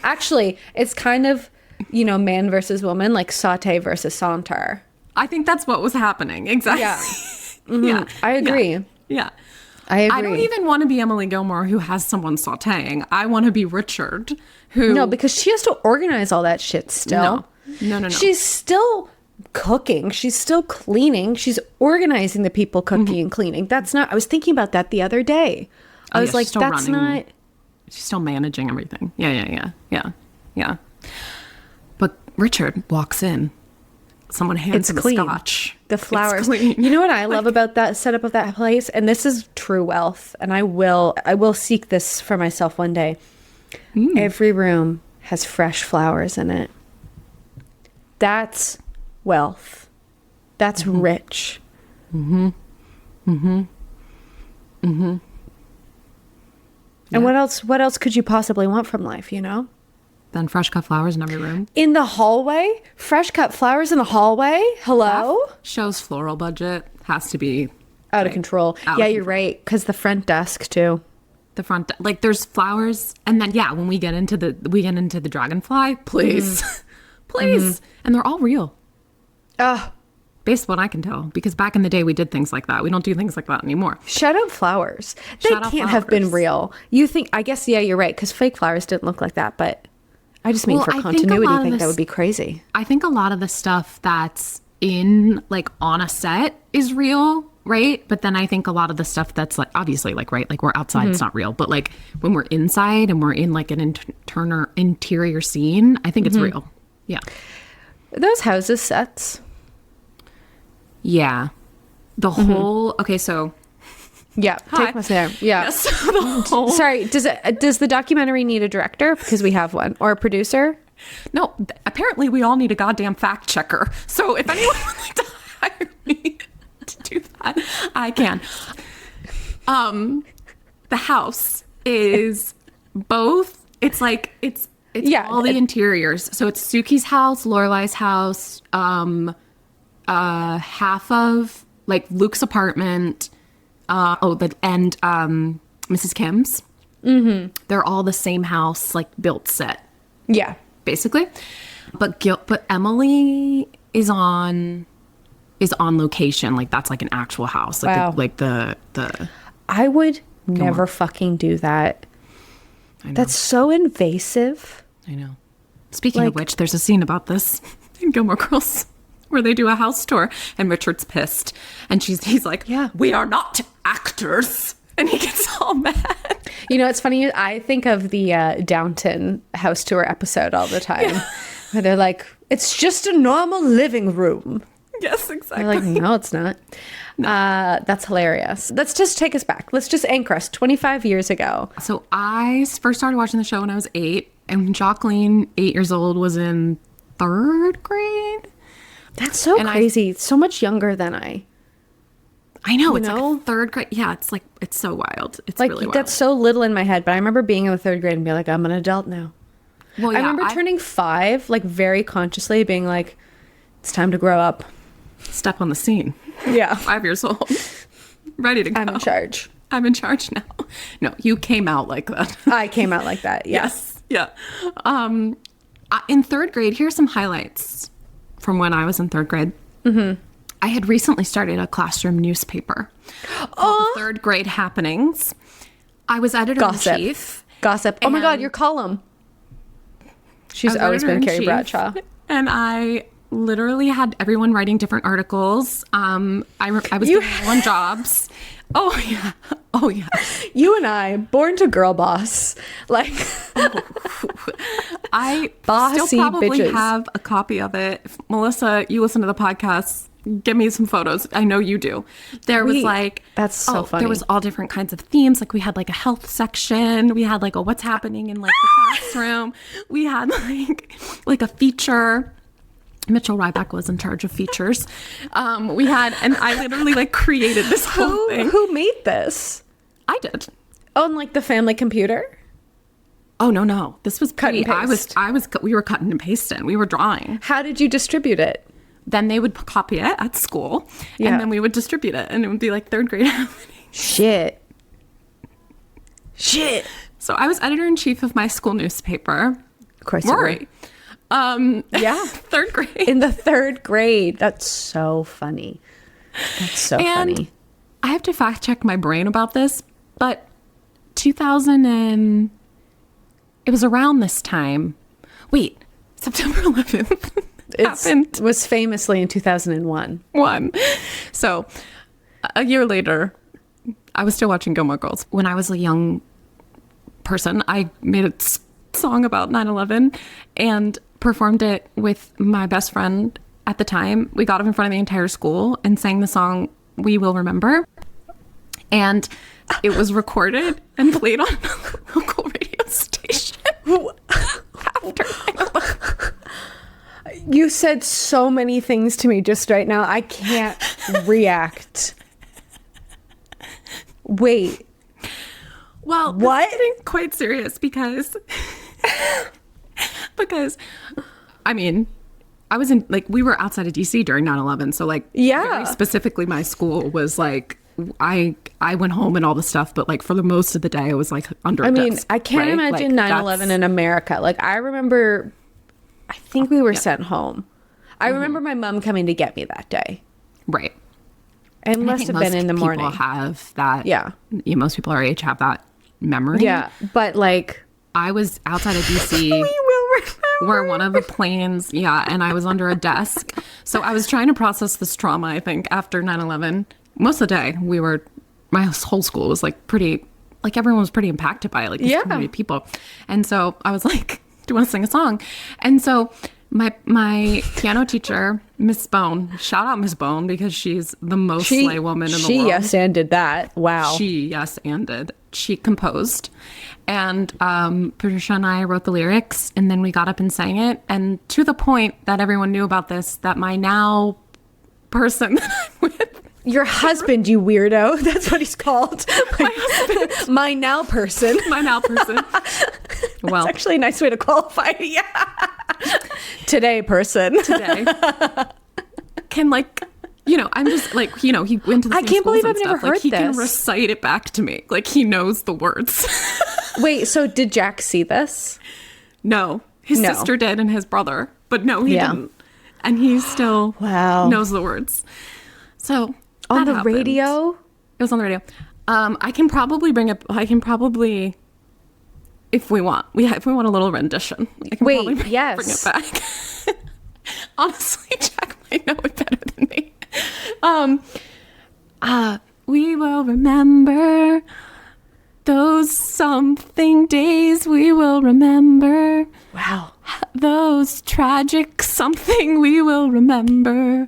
Actually, it's kind of, man versus woman, like saute versus saunter. I think that's what was happening. Exactly. Yeah. Yeah. I agree. Yeah. I agree. I don't even want to be Emily Gilmore who has someone sauteing. I want to be Richard who... No, because she has to organize all that shit still. No. She's still cooking. She's still cleaning. She's organizing the people cooking and cleaning. That's not, I was thinking about that the other day. I was like, that's not. She's still managing everything. Yeah. But Richard walks in. Someone hands him a scotch. The flowers. You know what I love about that setup of that place? And this is true wealth. And I will seek this for myself one day. Every room has fresh flowers in it. That's wealth. That's rich. And what else could you possibly want from life, you know? Then fresh cut flowers in every room. In the hallway? Fresh cut flowers in the hallway? Hello? That show's floral budget has to be out of control. You're right. Because the front desk too. The front, like there's flowers, and then when we get into the dragonfly, please, please, and they're all real. Based on what I can tell, because back in the day we did things like that. We don't do things like that anymore. Shout out flowers. They can't have been real. You think? I guess you're right, because fake flowers didn't look like that, but. I just mean for continuity, I think that would be crazy. I think a lot of the stuff that's in like on a set is real, right? But then I think a lot of the stuff that's like obviously like right, like we're outside, it's not real. But like when we're inside and we're in like an interior scene, I think it's real. Yeah. Are those houses sets? Yeah. The whole so yeah, take us there. Yeah. Yes. Sorry, does the documentary need a director? Because we have one. Or a producer? No, apparently we all need a goddamn fact checker. So if anyone would like to hire me to do that, I can. The house is both, it's like, it's all the interiors. So it's Suki's house, Lorelai's house, half of like Luke's apartment, and Mrs. Kim's. They're all the same house, like built set. Yeah, basically. But Emily is on location. Like that's like an actual house. Like wow. the I would never fucking do that. I know. That's so invasive. I know. Speaking of which, there's a scene about this in Gilmore Girls where they do a house tour and Richard's pissed and he's like, yeah, we are not actors, and he gets all mad. You know, it's funny, I think of the Downton house tour episode all the time where they're like, it's just a normal living room. Yes, exactly. They're like, no, it's not. No. That's hilarious. Let's just take us back. Let's just anchor us 25 years ago. So I first started watching the show when I was 8, and Jacqueline, 8 years old, was in 3rd grade. That's so crazy. So much younger than I know. It's like 3rd grade. Yeah, it's so wild. It's like, really wild. That's so little in my head. But I remember being in the 3rd grade and being like, I'm an adult now. Well, yeah, I remember turning 5, like very consciously being like, it's time to grow up. Step on the scene. Yeah. 5 years old. Ready to go. I'm in charge. I'm in charge now. No, you came out like that. I came out like that. Yes. Yeah. In 3rd grade, here's some highlights from when I was in 3rd grade. Mm-hmm. I had recently started a classroom newspaper called the 3rd Grade Happenings. I was editor-in-chief. Gossip. Oh my God, your column. She's always been Carrie Bradshaw. And I literally had everyone writing different articles. I was doing one jobs. Oh yeah. Oh yeah. You and I, born to girl boss. Like I bossy still probably bitches. Have a copy of it. If, Melissa, you listen to the podcast. Give me some photos. I know you do. There was like that's so funny. There was all different kinds of themes. Like we had like a health section. We had like a what's happening in like the classroom. We had like a feature. Mitchell Ryback was in charge of features. We had, and I literally like created this whole thing. Who made this? I did. On like the family computer? Oh no. This was cut and paste. We were cutting and pasting. We were drawing. How did you distribute it? Then they would copy it at school, and then we would distribute it, and it would be like 3rd grade happenings. Shit. So I was editor-in-chief of my school newspaper. Of course, Rory. Yeah. 3rd grade. In the 3rd grade. That's so funny. That's so funny. I have to fact check my brain about this, but it was around this time. Wait, September 11th. happened. Was famously in 2001. So a year later, I was still watching Gilmore Girls. When I was a young person, I made a song about 9/11 and performed it with my best friend at the time. We got up in front of the entire school and sang the song We Will Remember. And it was recorded and played on a local radio station after 9/11. You said so many things to me just right now. I can't react. Wait. Well, what? This is getting quite serious because I mean, I was in, like, we were outside of DC during 9/11. So, like, very specifically, my school was like, I went home and all the stuff, but like for the most of the day, I was like under a desk, I can't imagine like, 9/11 in America. Like, I remember, I think we were sent home. I remember my mom coming to get me that day. Right. It must have been in the morning. Most people have that. Yeah. Most people our age have that memory. Yeah. But like, I was outside of DC. We will remember. Where one of the planes, and I was under a desk. So I was trying to process this trauma, I think, after 9/11. Most of the day, my whole school was like pretty, like everyone was pretty impacted by it, like these community people. And so I was like, do you want to sing a song? And so my piano teacher, Miss Bone, shout out Miss Bone because she's the most slay woman in the world. She yes-anded that. Wow. She yes-anded. She composed. And Patricia and I wrote the lyrics, and then we got up and sang it. And to the point that everyone knew about this, that my now person that I'm with, your husband, you weirdo. That's what he's called. My husband. My now person. My now person. Well, that's actually a nice way to qualify it. Yeah. Today person. Today. Can I'm just like, he went to the same I can't believe I've stuff. never heard he this. He can recite it back to me. Like, he knows the words. Wait, so did Jack see this? No. His sister did and his brother. But no, he didn't. And he still knows the words. So on the radio? It was on the radio. I can probably if we want a little rendition. I can probably bring it back. Honestly, Jack might know it better than me. We will remember those something days, we will remember. Wow. Those tragic something, we will remember.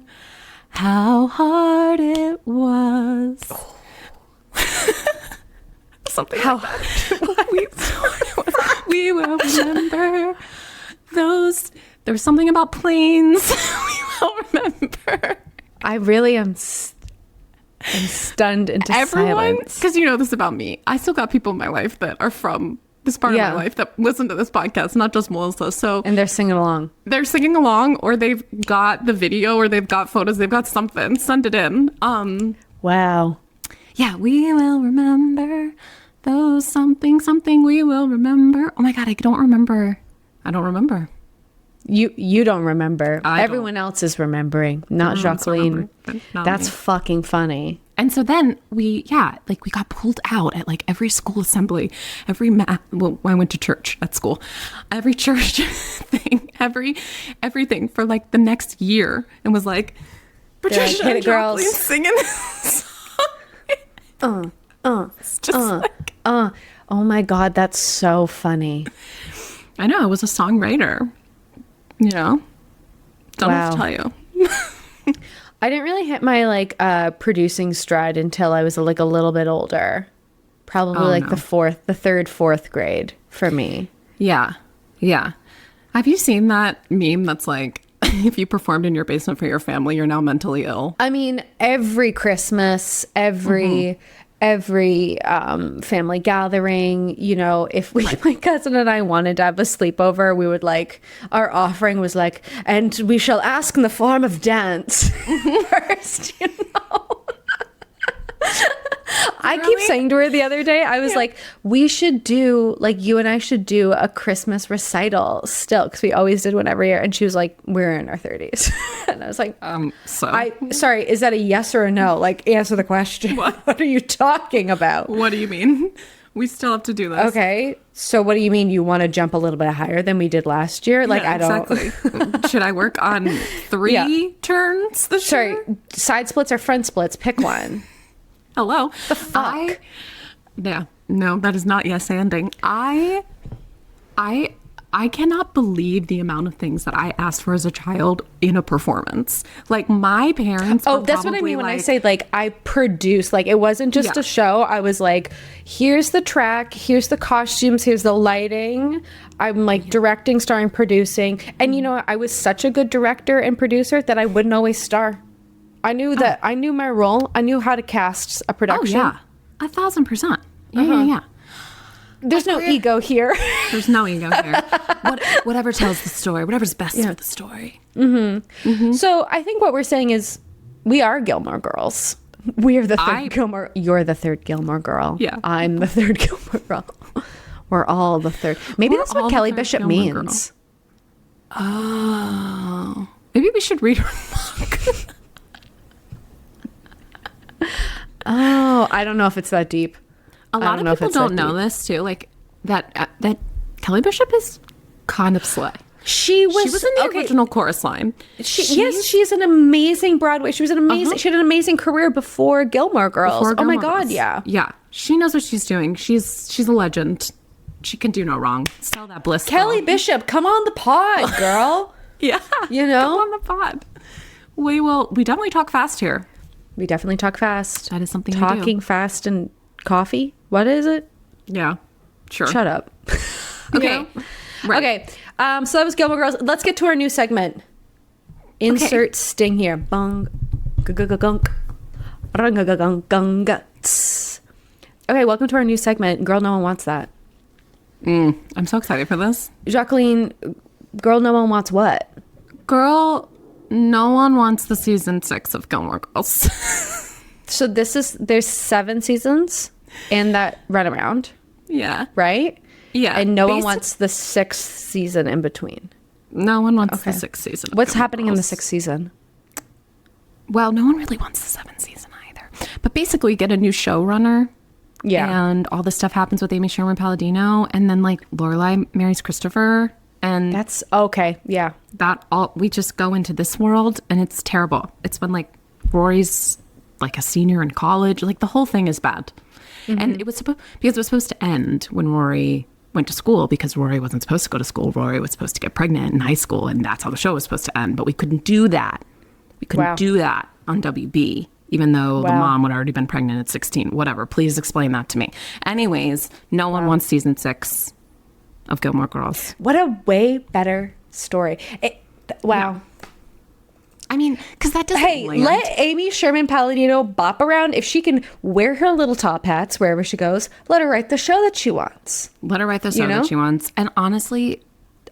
How hard it was. Oh. Something how like that. We will remember those. There's something about planes. We will remember. I really am stunned into silence. Because you know this about me. I still got people in my life that are from this part of my life that listen to this podcast, not just Melissa. So and they're singing along. They're singing along, or they've got the video, or they've got photos, they've got something. Send it in. Wow. Yeah, we will remember those something we will remember. Oh my God, I don't remember. You don't remember. Everyone else is remembering, not Jacqueline. That's fucking funny. And so then we got pulled out at like every school assembly, I went to church at school, every church thing, everything for like the next year, and was like, Patricia and Jacqueline singing this song. It's just oh my God, that's so funny. I know, I was a songwriter. Don't have to tell you. I didn't really hit my producing stride until I was like a little bit older. Probably the third, fourth grade for me. Yeah. Yeah. Have you seen that meme that's like, if you performed in your basement for your family, you're now mentally ill? I mean, every Christmas, every family gathering, if my cousin and I wanted to have a sleepover, we would our offering was and we shall ask in the form of dance first, I keep saying to her the other day, I was we should do, you and I should do a Christmas recital still, because we always did one every year. And she was like, we're in our 30s. And I was like, sorry, is that a yes or a no? Answer the question. What are you talking about? What do you mean? We still have to do this. Okay. So what do you mean you want to jump a little bit higher than we did last year? Like, Yeah, I don't. exactly. Should I work on 3 turns this Sorry, year? side splits or front splits? Pick one. Hello. The fuck? Yeah. No, that is not yes anding. I cannot believe the amount of things that I asked for as a child in a performance. Like my parents. Oh, were that's what I probably mean when I say like I produced. Like it wasn't just Yeah. a show. I was like, here's the track, here's the costumes, here's the lighting. I'm like directing, starring, producing. And you know, I was such a good director and producer that I wouldn't always star. I knew that I knew my role. I knew how to cast a Oh production. yeah, 1,000%. Yeah. There's no ego here. There's no ego here. Whatever tells the story, whatever's best for the story. So I think what we're saying is we are Gilmore Girls. We are the third Gilmore. You're the third Gilmore Girl. Yeah. I'm the third Gilmore Girl. We're all the third. Maybe We're that's all what the Kelly third Bishop Gilmore Girl. means. Oh. Maybe we should read her book. Oh, I don't know if it's that deep. A lot of people don't know this too. Like that Kelly Bishop is kind of slay. She was She was in the original chorus line. Yes, she's an amazing Broadway. She was an amazing. She had an amazing career before Gilmore Girls. Before Oh my Gilmore God, Girls. yeah. Yeah. She knows what she's doing. She's a legend. She can do no wrong. Sell that bliss. Kelly girl. Bishop, come on the pod, girl. Yeah. You know? Come on the pod. We definitely talk fast here. We definitely talk fast. That is something we do. Talking fast and coffee. What is it? Yeah. Sure. Shut up. Okay. You know? Right. Okay. So that was Gilmore Girls. Let's get to our new segment. Insert sting here. Bung. Gunk. Okay, welcome to our new segment. Girl, no one wants that. I'm so excited for this. Jacqueline, girl, no one wants what? Girl, no one wants the season 6 of Gilmore Girls. So there's 7 seasons in that run around, Yeah. right? Yeah. And no one wants the 6th season in between. No one wants the 6th season. of What's Gilmore happening in the Girls. 6th season? Well, no one really wants the 7th season either. But basically, you get a new showrunner. Yeah. And all this stuff happens with Amy Sherman-Palladino. And then, like, Lorelai marries Christopher. And That's okay. Yeah. we just go into this world, and it's terrible. It's when, like, Rory's, like, a senior in college. Like, the whole thing is bad. And it was because it was supposed to end when Rory went to school, because Rory wasn't supposed to go to school. Rory was supposed to get pregnant in high school, and that's how the show was supposed to end. But we couldn't do that. We couldn't do that on WB, even though the mom would already been pregnant at 16. Whatever. Please explain that to me. Anyways, no one wants season 6 of Gilmore Girls. What a way better story. Wow. I mean, because that doesn't Hey, land. let Amy Sherman-Palladino bop around. If she can wear her little top hats wherever she goes, let her write the show that she wants. Let her write the show know? that she wants. And honestly,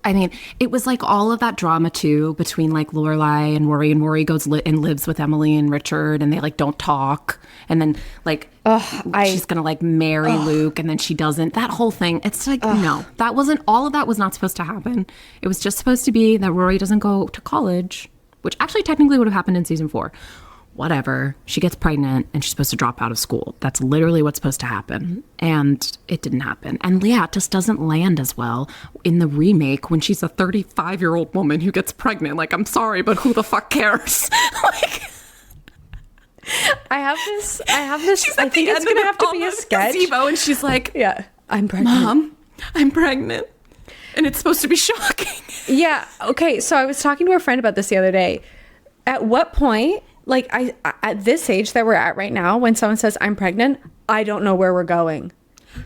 I mean, it was like all of that drama too between like Lorelai and Rory goes and lives with Emily and Richard, and they like don't talk. And then like she's gonna like marry Luke, and then she doesn't. That whole thing, it's like no, that wasn't. All of that was not supposed to happen. It was just supposed to be that Rory doesn't go to college, which actually technically would have happened in season 4. Whatever. She gets pregnant and she's supposed to drop out of school. That's literally what's supposed to happen. And it didn't happen. And yeah, it just doesn't land as well in the remake when she's a 35-year-old woman who gets pregnant. Like, I'm sorry, but who the fuck cares? Like, I have this. I think it's going to have to be a sketch. Gazebo, and she's like, Yeah. I'm pregnant. Mom, I'm pregnant. And it's supposed to be shocking. Yeah. Okay. So I was talking to a friend about this the other day. At what point, like I at this age that we're at right now, when someone says I'm pregnant, I don't know where we're going.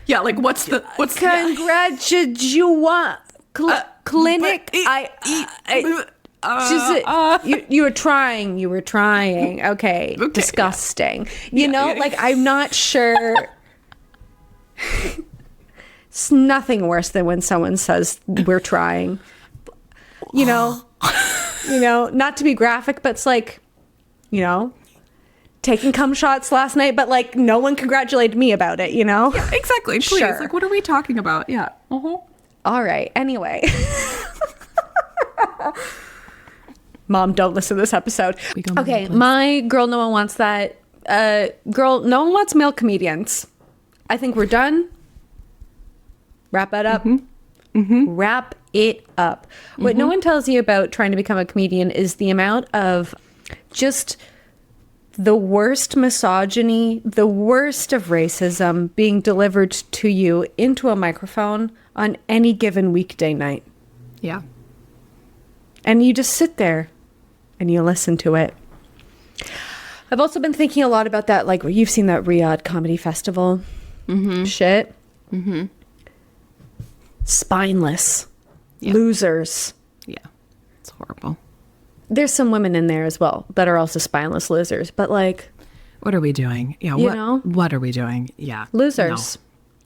Yeah, like what's Congratulations, clinic. You were trying. You were trying. Okay. Disgusting. You know, like I'm not sure. It's nothing worse than when someone says we're trying. You know, not to be graphic, but it's like, you know, taking cum shots last night, but like no one congratulated me about it, you know? Yeah, exactly. Please. Sure. Like, what are we talking about? Yeah. All right. Anyway. Mom, don't listen to this episode. Okay. My girl, no one wants that. Girl, no one wants male comedians. I think we're done. Wrap it up. Wrap it up. What no one tells you about trying to become a comedian is the amount of just the worst misogyny, the worst of racism being delivered to you into a microphone on any given weekday night. Yeah. And you just sit there and you listen to it. I've also been thinking a lot about that, like you've seen that Riyadh Comedy Festival shit. Spineless. Losers. Yeah. It's horrible. There's some women in there as well that are also spineless losers, but like... What are we doing? Yeah. What are we doing? Yeah. Losers.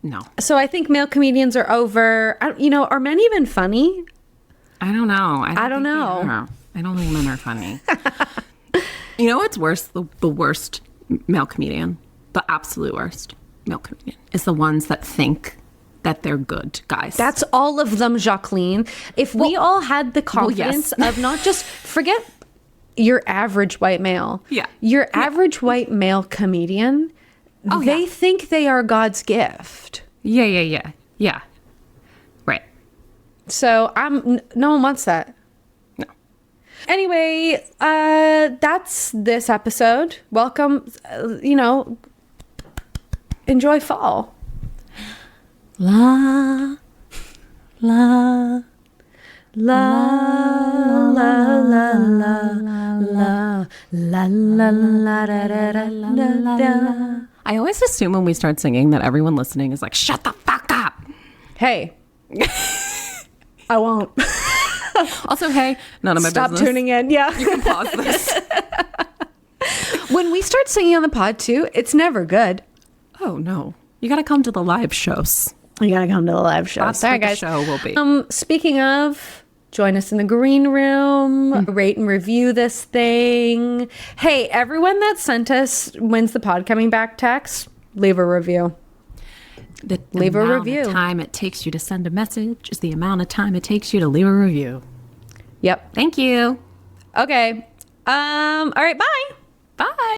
No. So I think male comedians are over. Are men even funny? I don't know. I don't know. I don't think men are funny. You know what's worse? The worst male comedian, the absolute worst male comedian, is the ones that think that they're good guys. That's all of them, Jacqueline. If we all had the confidence of not just forget your average white male. Yeah. Your average white male comedian, they think they are God's gift. Yeah. Right. So no one wants that. No. Anyway, that's this episode. Welcome, enjoy fall. La, la, la, la, la, la, la, la, la, la, la. I always assume when we start singing that everyone listening is like, shut the fuck up. Hey. I won't. Also, hey, none of my business. Stop tuning in. Yeah. You can pause this. When we start singing on the pod too, it's never good. Oh, no. You got to come to the live shows. You got to come to the live shows. That's what the show will be. Speaking of, join us in the green room. Rate and review this thing. Hey, everyone that sent us when's the pod coming back text, leave a review. Leave a review. The time it takes you to send a message is the amount of time it takes you to leave a review. Yep. Thank you. Okay. All right. Bye. Bye.